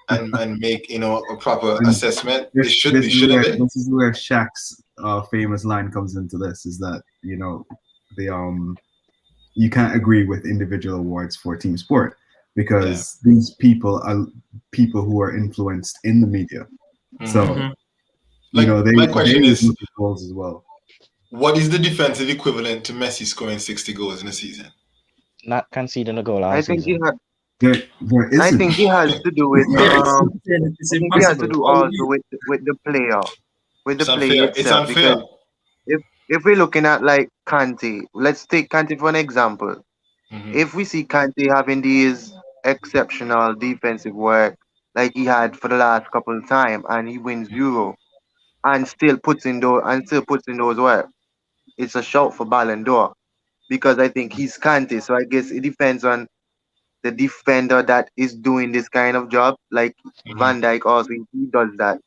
and make a proper assessment? They shouldn't be. This is where Shaq's famous line comes into this: is that you can't agree with individual awards for team sport because these people are people who are influenced in the media. Mm-hmm. So my question is look at goals as well. What is the defensive equivalent to Messi scoring 60 goals in a season? Not conceding a goal. I think he has to do with. He has to do also with the player, with the player itself. It's unfair. Because if we're looking at like Kante, let's take Kante for an example. Mm-hmm. If we see Kante having these exceptional defensive work like he had for the last couple of times, and he wins Euro, and still puts in those work, it's a shout for Ballon d'Or, because I think he's Kante. So I guess it depends on the defender that is doing this kind of job. Like Van Dijk also, he does that.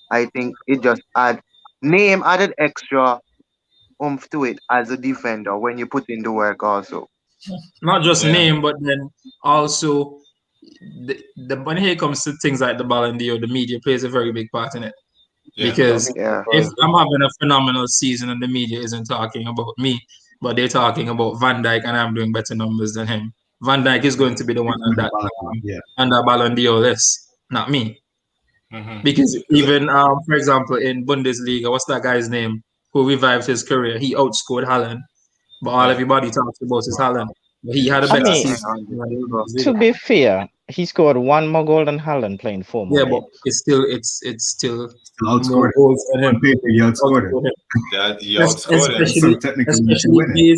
I think it just added extra oomph to it as a defender when you put in the work also. Not just name, but then also when it comes to things like the Ballon d'Or, the media plays a very big part in it. Yeah. Because if I'm having a phenomenal season and the media isn't talking about me, but they're talking about Van Dijk and I'm doing better numbers than him, Van Dijk is going to be the one on that Ballon d'Or list, not me. Mm-hmm. Because even, for example, in Bundesliga, what's that guy's name who revived his career? He outscored Haaland, but all everybody talks about is Haaland. But he had a better season. To be fair, he scored one more goal than Haaland playing 4 more. Yeah, but it's still outscored goals than him. He outscored him. He outscored him. Especially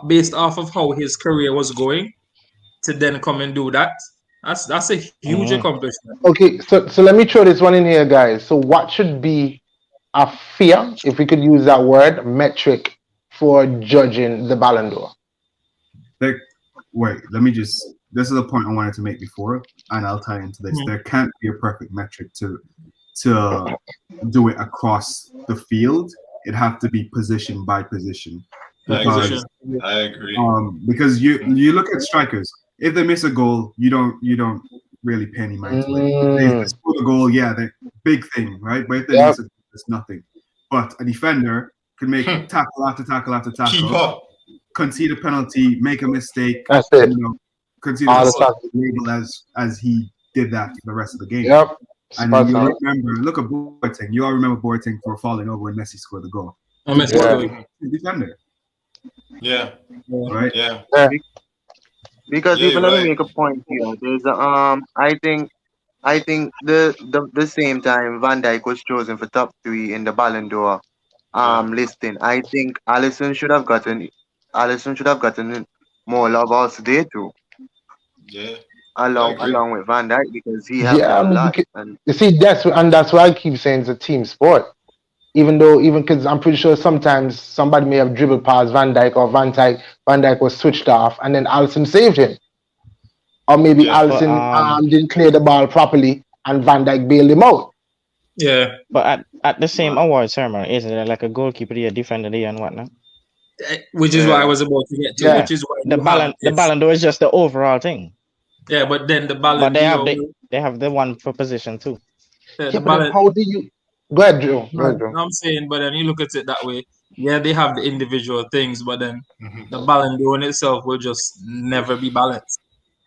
based off of how his career was going, to then come and do that. That's a huge accomplishment. Okay, so let me throw this one in here, guys. So what should be a fair, if we could use that word, metric for judging the Ballon d'Or? Wait, let me just. This is a point I wanted to make before, and I'll tie into this. Mm-hmm. There can't be a perfect metric to do it across the field. it have to be position by position. I Because, agree. I agree. Because you look at strikers. If they miss a goal, you don't really pay any mind to it. If they score a goal, yeah, the big thing, right? But if they miss a goal, it's nothing. But a defender can make tackle after tackle after tackle, Keep up, concede a penalty, make a mistake, That's it. concede a label as he did that for the rest of the game. Yep. And then you remember, look at Boateng. You all remember Boateng for falling over when Messi scored the goal. Defender. Yeah. Right. Yeah. Because Yeah, even let right. me make a point here. There's I think the same time Van Dijk was chosen for top 3 in the Ballon d'Or listing. I think Alisson should have gotten more love also there too. Yeah. Along with Van Dijk, because he helped a lot. And you see, that's why I keep saying it's a team sport. Even because I'm pretty sure sometimes somebody may have dribbled past Van Dijk, or Van Dijk was switched off, and then Alisson saved him. Or maybe Alisson didn't clear the ball properly, and Van Dijk bailed him out. Yeah. But at the same award ceremony, isn't there like a goalkeeper there, defender there, and whatnot? Which is what I was about to get to. Yeah. Which is why the Ballon d'Or is just the overall thing. Yeah, but then the Ballon d'Or. But they have the one for position too. But how do you? Go ahead, Drew. I'm saying, but then you look at it that way. Yeah, they have the individual things, but then the Ballon d'Or in itself will just never be balanced,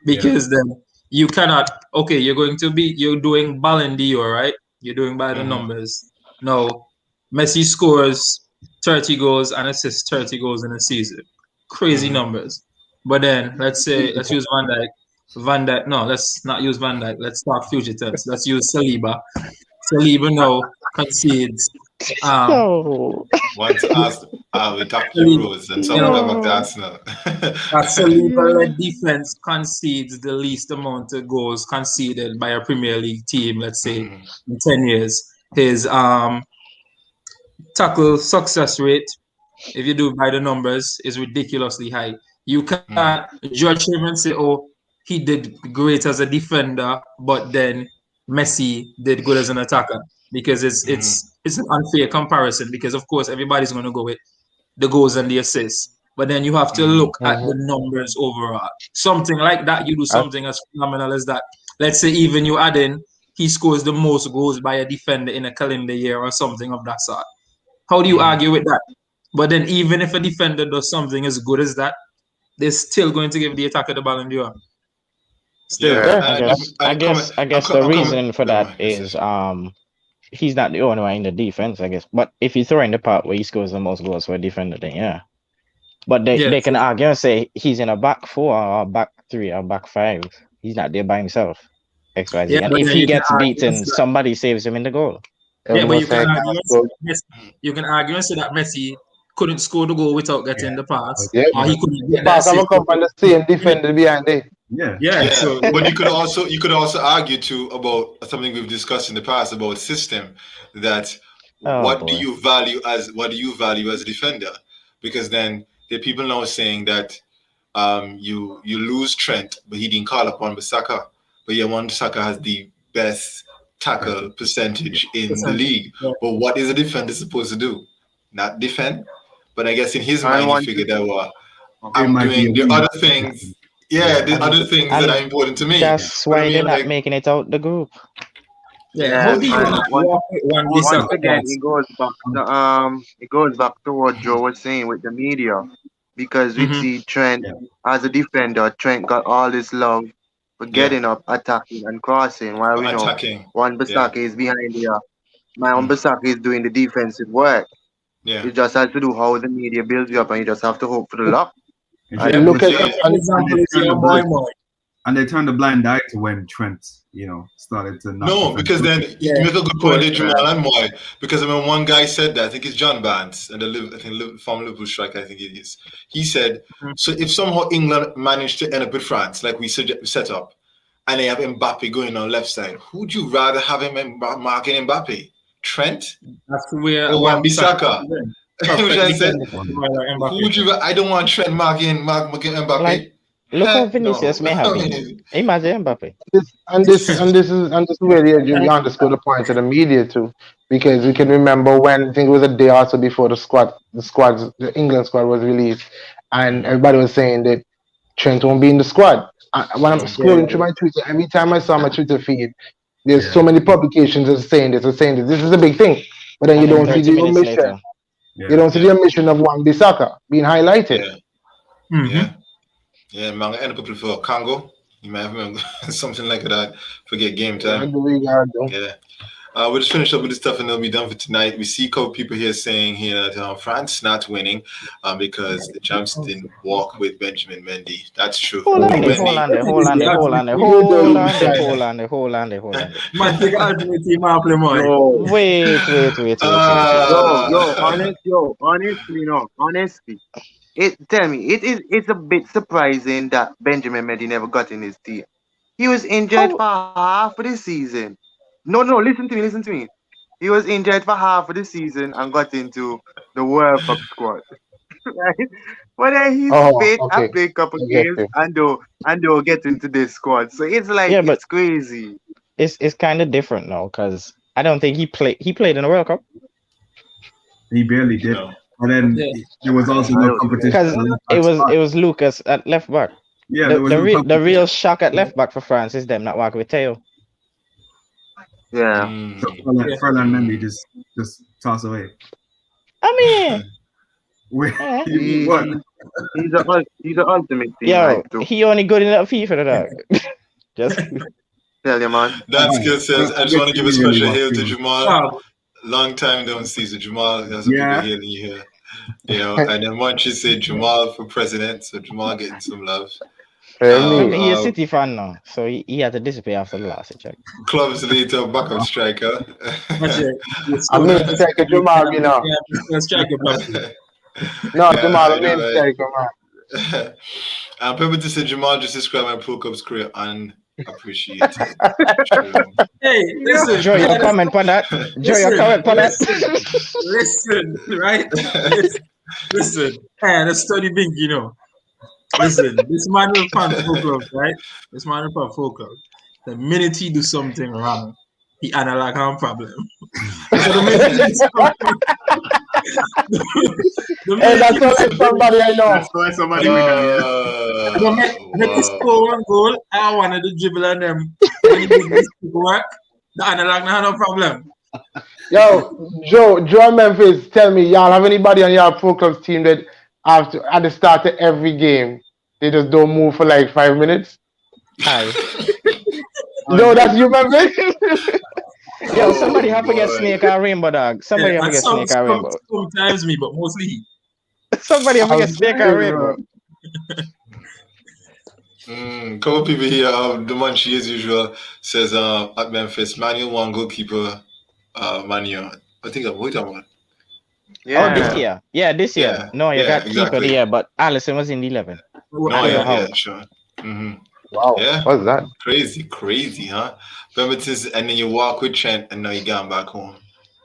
because then you cannot. Okay, you're doing Ballon d'Or, right? You're doing by the numbers. No, Messi scores 30 goals and assists 30 goals in a season. Crazy numbers. But then let's use Van Dijk. No, let's not use Van Dijk. Let's talk fugitives. Let's use Saliba. Saliba now concedes. Once asked with Dr. Rose and some of them at Arsenal. Saliba-led defense concedes the least amount of goals conceded by a Premier League team, let's say, in 10 years. His tackle success rate, if you do by the numbers, is ridiculously high. You can't judge him and say, oh, he did great as a defender, but then Messi did good as an attacker, because it's an unfair comparison, because of course everybody's going to go with the goals and the assists, but then you have to look at the numbers overall. Something like that, you do something as phenomenal as that. Let's say even you add in, he scores the most goals by a defender in a calendar year or something of that sort. How do you argue with that? But then even if a defender does something as good as that, they're still going to give the attacker the Ballon d'Or. Still. I guess the reason for that is he's not the only one in the defense, I guess. But if you throw in the part where he scores the most goals for a defender, then yeah. But they can argue and say he's in a back 4 or back 3 or back 5. He's not there by himself. XYZ. Yeah, and if he gets beaten, somebody saves him in the goal. Yeah, but you can argue and say that Messi couldn't score the goal without getting the pass. Yeah. Or he couldn't get that assist. Come from the same defender behind it. Yeah. So, but you could also argue too about something we've discussed in the past about system, that what do you value as a defender? Because then there are people now saying that you lose Trent, but he didn't call upon Bissaka. But Wan-Bissaka has the best tackle percentage in the league. Yeah. But what is a defender supposed to do? Not defend. But I guess in his mind, he figured out I'm doing the other things. Yeah, the other things that are important to me. That's why they're not making it out the group. Yeah. Once again, it goes back to what Joe was saying with the media, because we see Trent as a defender. Trent got all this love for getting up, attacking, and crossing, while we know Wan-Bissaka is behind here. Wan-Bissaka is doing the defensive work. Yeah. You just have to do how the media builds you up, and you just have to hope for the luck. And they turned a blind eye to when Trent, started to. Because then you make a good point, Jamal and Moy. Because I mean, one guy said that, I think it's John Barnes, and from Liverpool striker, I think it is. He said, so if somehow England managed to end up with France, like we set up, and they have Mbappe going on left side, who'd you rather have him marking Mbappe? Trent? That's where Wan-Bissaka. I don't want Trent marking Mbappe. Look how Vinicius may have been. Imagine Mbappe. This is where you underscore the point of the media too, because we can remember when I think it was a day or so before the England squad was released, and everybody was saying that Trent won't be in the squad. When I'm scrolling through my Twitter, every time I saw my Twitter feed, there's so many publications that are saying this. This is a big thing, but then you don't see the omission. You don't see the omission of Wan-Bissaka being highlighted. Yeah, man, end up for Congo. You might remember something like that. Forget game time. Yeah. We'll just finish up with this stuff and it'll be done for tonight. We see a couple people here saying here that France not winning because the champs didn't walk with Benjamin Mendy. That's true. Hold on. Man, take ultimate team out play more. Wait. Honestly. It's a bit surprising that Benjamin Mendy never got in his team. He was injured for half of the season. No, listen to me. He was injured for half of the season and got into the World Cup squad. Right? But then he's fit and play a couple games and they'll get into this squad. So it's like it's crazy. It's kind of different now because I don't think he played in the World Cup. He barely did. No. And then there was also no competition because it was Lucas at left back. Yeah, the real shock at left back for France is them not working with Theo. Yeah. So Ferland Mendy just toss away. I mean, he's the ultimate team. Yeah, he only good enough FIFA for that. Just tell you, man. That skill says I just want to give a special hail to Jamal. Long time don't see, so Jamal has some people hailing you here. You know, and then Munchie said Jamal for president, so Jamal getting some love. He's a City fan now, so he had to disappear after the last check. Clubs later, backup striker. I'm going to take a Jamal, you know. No, Jamal, I'm going to take a man. People to say Jamal just described my Pro Cup's career unappreciated. Hey, listen. Joe, your comment on that. Listen, right? Listen. And a study big, you know. Listen, this man will fan Club, right? This man will fan Club. The minute he do something wrong, he analyze a problem. Hey, that's all like somebody I know. That's why somebody make this score one goal. I wanted to dribble on them. When he did this work, the analog no problem. Yo, Joe Memphis, tell me, y'all have anybody on your Pro Clubs team that after at the start of every game, they just don't move for like 5 minutes? Hi. No, that's you, Memphis. Yo, somebody have to get Snake or Rainbow, dog. Somebody have to get Snake or Rainbow. Sometimes me, but mostly he. Somebody have to get Snake or Rainbow. Couple people here. The Munchie, as usual, says at Memphis, Manuel one goalkeeper. Manuel. I think I'm waiting on. Yeah. Oh, this year. Yeah, this year. No, you got keeper the year, but Allison was in the 11. Sure. Mm-hmm. Wow. Yeah. What's that? Crazy, huh? And then you walk with Trent and now you're going back home.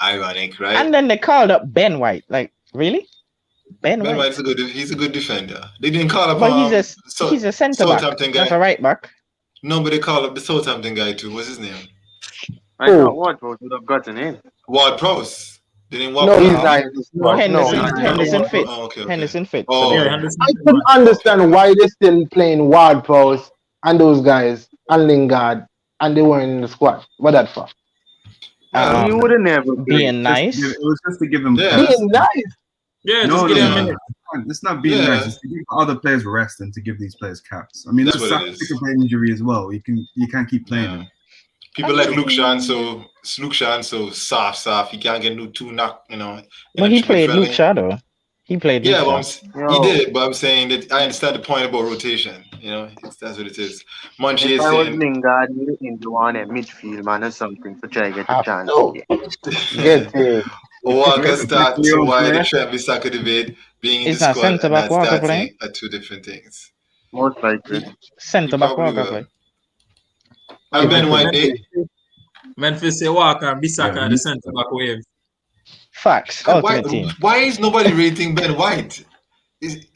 Ironic, right? And then they called up Ben White. Like, really? Ben White's he's a good defender. They didn't call up he's a centre back. That's a right back. No, but they called up the Southampton guy too. What's his name? I thought Ward-Prowse would have gotten in. Ward-Prowse. They didn't walk. No, he's not. Henderson fit. Okay. Henderson fit. Oh. Yeah, I couldn't understand why they're still playing Ward-Prowse and those guys and Lingard and they weren't in the squad. What that for? You would have never being nice. It was just to give them being nice. Yeah, just give them a minute. It's not being nice. It's to give other players rest and to give these players caps. I mean, that's a brain injury as well. You can't keep playing them. People like Luke Shaw, so soft. He can't get too knocked, you know. But he played Luke Shaw though. He played. Yeah, he did. But I'm saying that I understand the point about rotation. You know, that's what it is. Munchie is saying. I was Lingard into one at midfield, man, or something to try to get a chance. Walker starts why the Trent-Bissaka debate being in the squad and not starting are two different things. Most likely. Centre back Walker play. And Ben White, Memphis say Walker and Bissaka the centre back wave. Facts. Why is nobody rating Ben White?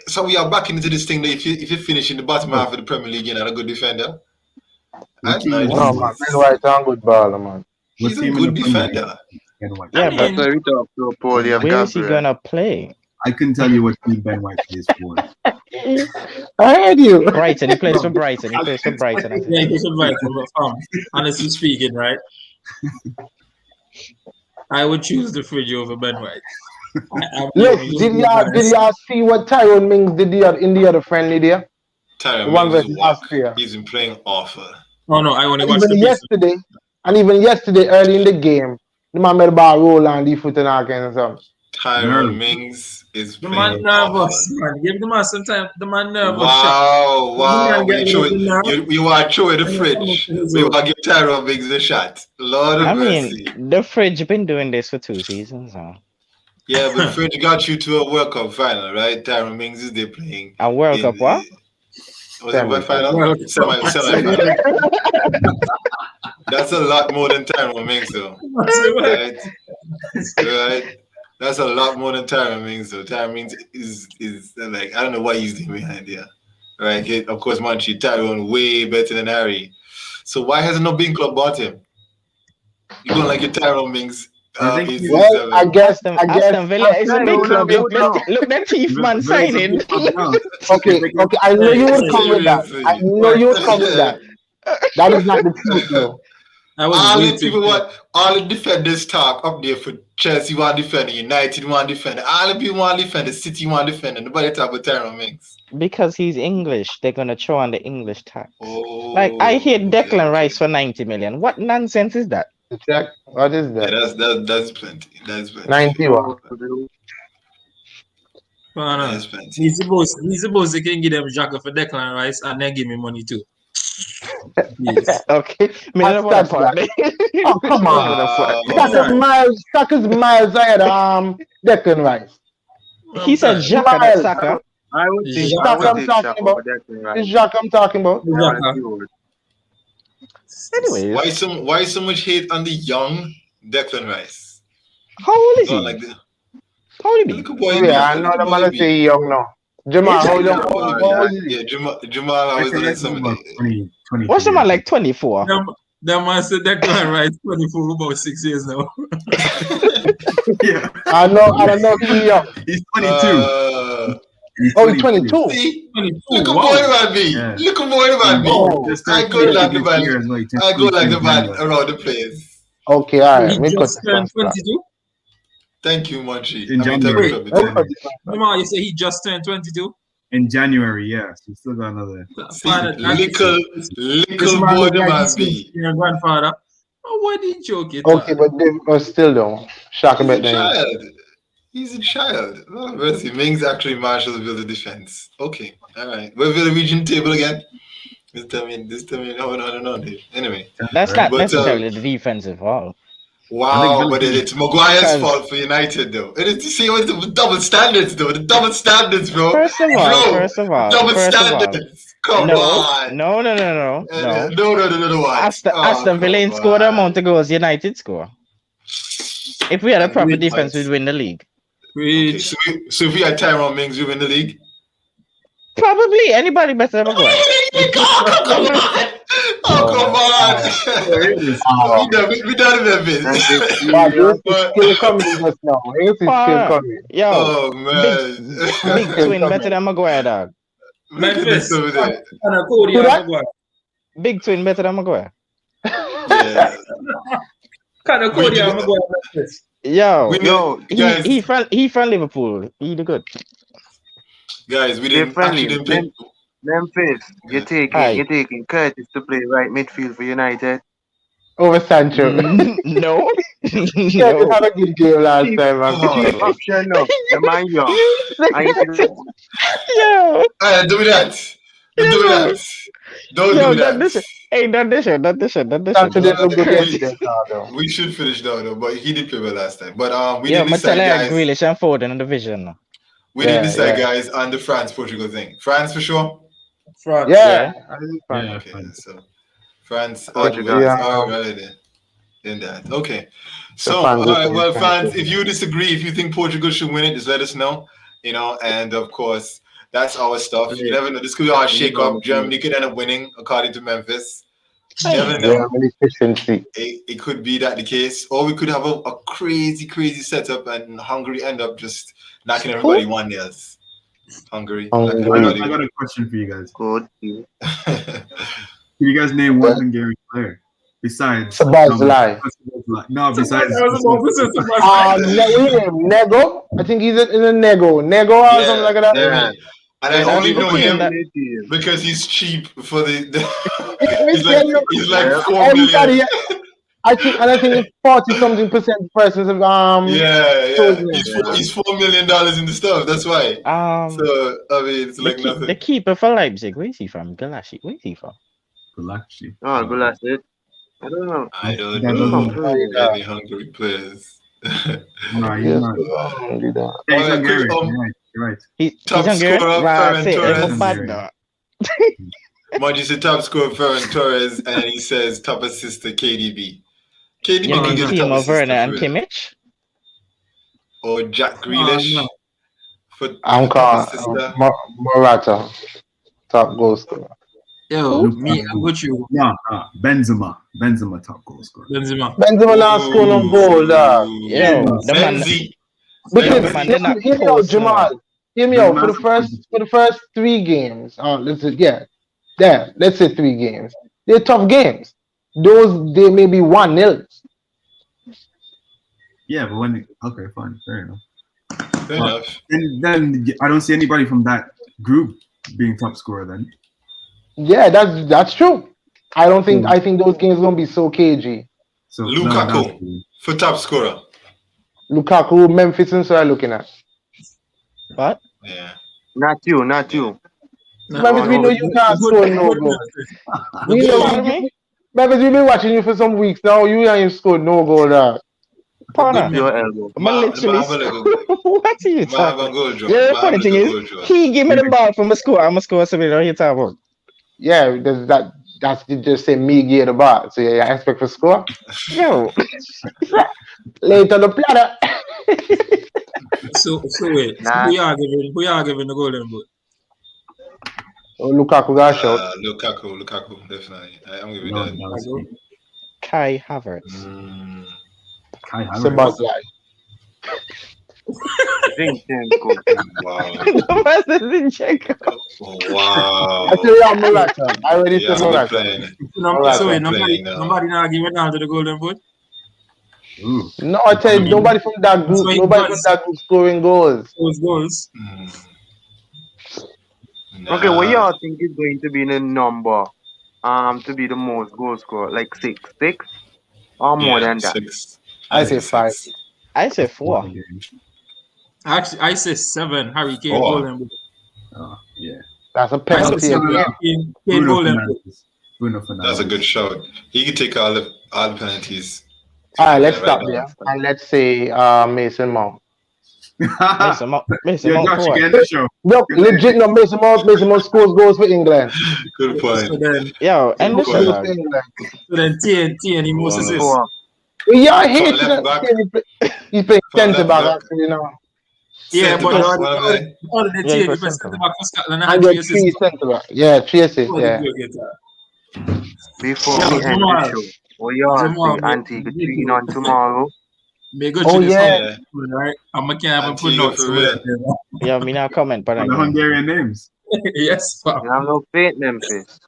So we are back into this thing that if you finish in the bottom half of the Premier League, you're not a good defender. No, man. Ben White is a good baller, man. He's a good defender. Yeah, but where is he gonna play? I couldn't tell you what team Ben White plays for. I heard you. Brighton. He plays for Brighton. He plays for Brighton. Yeah, he plays for Brighton. But, honestly speaking, right? I would choose the fridge over Ben White. Look, did y'all see what Tyrone Mings did in the other friendly there? Tyrone Mings, he's been playing awful. Oh no, I only watched even yesterday. And even yesterday, early in the game, the man made the ball roll on the foot and all kinds of stuff. Tyrone Mings is the man nervous, man. Give the man some time. The man nervous. Wow. You want to throw in the fridge. You want to give Tyrone Mings a shot. Lord of mercy. The fridge been doing this for 2 seasons now. Yeah, but fridge got you to a World Cup final, right? Tyrone Mings is there playing. A World Cup what? Was it my final? Semi-final. That's a lot more than Tyrone Mings, though. Right? That's a lot more than Tyrone Mings, though. Tyrone Mings is like, I don't know what he's doing behind there. Right? Of course, Monchi, Tyrone way better than Harry. So why hasn't no big club bought him? You don't like your Tyrone Mings? I guess Aston Villa is a big club. Look that Chief man signing. Okay. I know you would come with that. That is not the truth, though. All the defenders talk up there for Chelsea want to defend, United want to defend, all the people want to defend, the City want to defend, and nobody talk about Tyrone Mings. Because he's English, they're gonna throw on the English tax. Like I hear Declan Rice for 90 million. What nonsense is that? Check. What is that? Yeah, that's plenty. That's plenty. 91. He's supposed to can give them Xhaka for Declan Rice and then give me money too. Yes. Okay. Oh, come on. Saka's miles ahead of Declan Rice. He said Xhaka, not Saka. I would say Xhaka I'm talking about. Anyways, why so much hate on the young Declan Rice? How old is he? How old is he? Yeah, I know the man say young now. Jamal, how young? Yeah, Jamal, I was doing something. What's the man like 24? That man said Declan Rice 24 about 6 years now. Yeah, I don't know if he's young. He's 22. He's 22. See? Look at boy about me. Yeah. Look at boy about me. I go like the man around the place. Okay, all right. He just turned 22? Thank you, Monchi. In January. You say he just turned 22? In January, yes. He still got another. Little boy about me. Your grandfather. Oh, why did you joke it? Okay, but still though. Shock about that. He's a child. Oh, mercy. Mings actually marshals the defense. Okay, all right. Where will the region table again? This time, no, Dave. Anyway. That's not necessarily the defensive fault. Wow, but it's Maguire's fault for United, though. And it's, see, what's the double standards, though? The double standards, bro. First of all. Double standards. Come on. No. No. Aston Villa scored the amount of goals United score. If we had a proper defense, we'd win the league. Okay, so if we had Tyrone Mings, we win the league? Probably. Anybody better than Maguire. Come on. We done Memphis. Still coming just now. It's still coming. Yo, oh, man. Big twin better than Maguire, dog. Memphis. Big twin better than Maguire. Yeah. Kind of Cody and Maguire Memphis. Yo, guys, he from Liverpool. He the good. Guys, we didn't pick Memphis. You're taking Curtis to play right midfield for United. Over Sancho. No. He had a good game last time. Option no. The man young. Yo. Do that. Don't do that. Hey, not this shit. We should finish now, though. But he did play well last time. But we didn't decide, guys. Grealish and Foden in the division. We didn't decide, guys, on the France-Portugal thing. France for sure? France. Yeah. Okay, so France, Portugal. All right, then that. Okay. So, all right, well, fans, if you disagree, if you think Portugal should win it, just let us know you know, and of course, that's our stuff. You never know. This could be our shake-up. Germany could end up winning, according to Memphis. You never know. It could be that the case, or we could have a crazy setup, and Hungary end up just knocking everybody 1-0. Hungary. I got a question for you guys. Good. Can you guys name one Hungarian player besides Szoboszlai? No, besides Nego. I think he's in a Nego or something like that. Yeah. And I only know him because he's cheap for the he's like 4 million. I think it's 40-something% persons of he's $4 million in the stuff. That's why. So I mean, it's like nothing. The keeper for Leipzig, where is he from? Galashi. Where is he from? Galashi. Oh, Galashi. I don't know. I don't know any Hungary players. No, he's not. He's Hungarian. You're right. He's top Hungarian. scorer Ferran Torres. Margie top scorer Ferran Torres, and he says top assist to KDB. KDB You can mean get top Timo assist Werner and Kimmich? Or Jack Grealish. No. I'm calling Morata, top goal scorer. Yo, me, I'm with you. No, Benzema top goal scorer. Benzema not scoring on goal, dog. Yo, the man. Because hear me out, Jamal. Hear me out. For the first 3 games. Let's say 3 games. They're tough games. They may be 1-0. Yeah, but okay, fine, fair enough. Fair enough. And then I don't see anybody from that group being top scorer then. Yeah, that's true. I think those games are gonna be so cagey. So Lukaku for top scorer. Lukaku, Memphis, and so I'm looking at. What? Yeah. Not you. Memphis, we know you can't score no goal. Memphis, we've been watching you for some weeks now. You ain't scored no goal, dog. Partner. What are you talking about? Yeah, the funny thing is, he give me the ball from a score. I'm a score something. What are you talking about? Yeah, that's just say me give the ball. So yeah, I expect for score. Yo. Late on the platter. So wait. Who you are giving the golden boot? Oh, Lukaku got a shot. Lukaku, definitely. I'm giving that. Kai Havertz. Kai Havertz. Szoboszlai. Zinchenko. Wow. I tell you, I'm Morata. I already said Morata. So wait, nobody now giving now to the golden boot? Ooh. No, I tell you, nobody from that group. Nobody from that group scoring goals. Those goals. Nah. Okay, what y'all think is going to be the number to be the most goal scorer? Like 6 or more than that? 6. I say 5. I say 4. Actually, I say 7. Harry Kane golden boot. Oh, yeah. That's a I say penalty. 7. Kane golden boot. Bruno Fernandes. That's a good shout. He can take all the penalties. All right, let's stop there. And let's say Mason Mount. Mason Mount Josh, again, the show. Look, legit, no, Mason Mount scores goals for England. Good point. So then, Yo, and this So then TNT and he most assists. yeah, I hate that. He's playing centre back actually now. Yeah, but all the team he plays centre back for Scotland and 3 assists. Centre back. Yeah, 3 assists. Yeah. Before we end the show, what y'all think Antigua tweeting on tomorrow? Oh yeah. Right? I'm a can't put notes. Yeah, me now comment, but the Hungarian names. Yes, you have no faith, Memphis.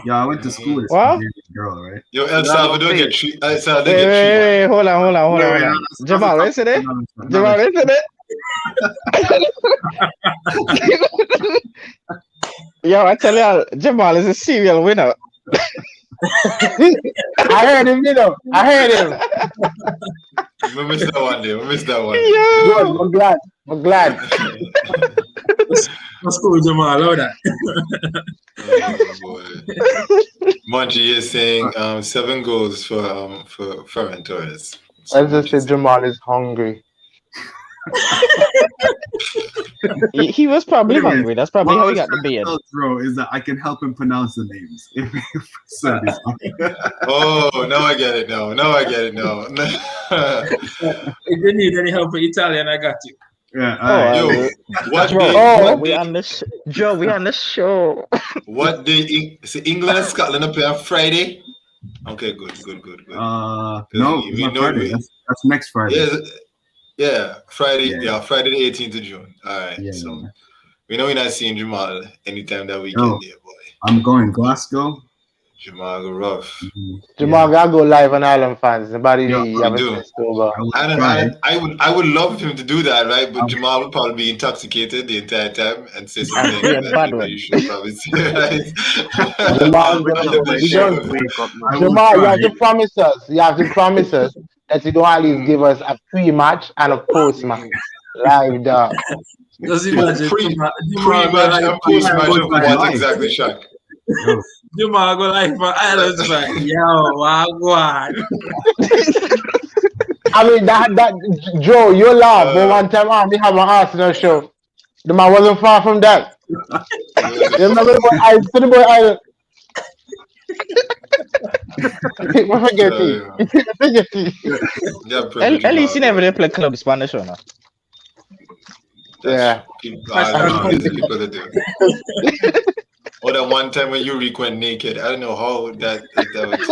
Yeah, I went to school with what? this girl, right? Yo, El Salvador get 3. El Salvador get 3. Wait, hold on. Jamal, listen it. Jamal, listen it. Yo, I tell y'all, Jamal is a serial winner. I heard him, I heard him. We missed that one. Good, I'm glad. Let's go, Jamal. Love that. Oh, boy. Monty is saying 7 goals for Ferran Torres. I just said Jamal is hungry. He was probably hungry. That's probably how he got the beard. Bro, is that I can help him pronounce the names. Oh, now I get it. No. If you need any help with Italian, I got you. Yeah. Yo, what Joe, day? we on this. Joe, we on the show. What day? England and Scotland are playing on Friday. Okay, good. No, it's not Friday. That's next Friday. Yeah, Friday. Yeah. Friday the 18th of June. All right. Yeah. So we know we're not seeing Jamal anytime that weekend, there, boy. I'm going Glasgow. Jamal go rough. Jamal, gotta go live on Island Fans. Nobody do. I would love him to do that, right? But Jamal would probably be intoxicated the entire time and say something that you should probably say, right? Jamal, you have to promise us. You have to promise us that you don't at least give us a pre-match and a post-match live dog. Just imagine pre-match and post-match of what exactly, Shaq? Jamal go live for Islands Bank. Yo, wagwan. I mean that Joe, you laugh, but one time we have an Arsenal show. The man wasn't far from that. You remember the boy Island? At least you never did play club Spanish or not. Yeah. People that do. Or that one time when Yurik went naked. I don't know how that was.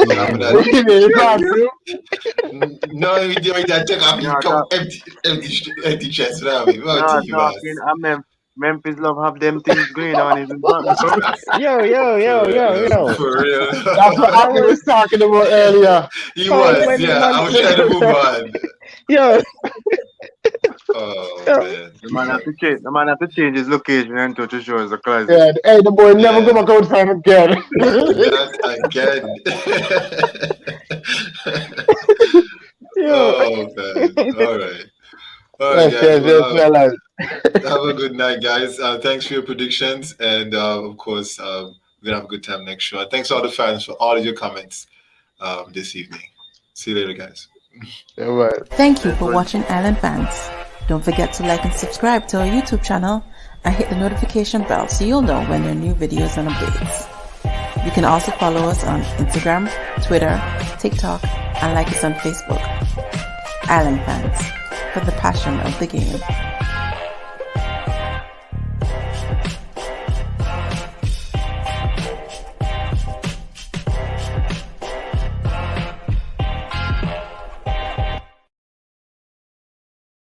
No, he took off empty chest. Memphis love have them things going on. Yo. For real. That's what I was talking about earlier. He was, yeah. I was trying to move on. Yo. Oh, man. The man have to change his location and to show us the class. Yeah, hey, the boy never gonna go outside again. Oh, man. All right. Guys. Have a good night, guys. Thanks for your predictions. And, of course, we're going to have a good time next show. Thanks to all the fans for all of your comments this evening. See you later, guys. Thank you for watching Island Fans. Don't forget to like and subscribe to our YouTube channel and hit the notification bell so you'll know when there are new videos and updates. You can also follow us on Instagram, Twitter, TikTok, and like us on Facebook. Island Fans, for the passion of the game.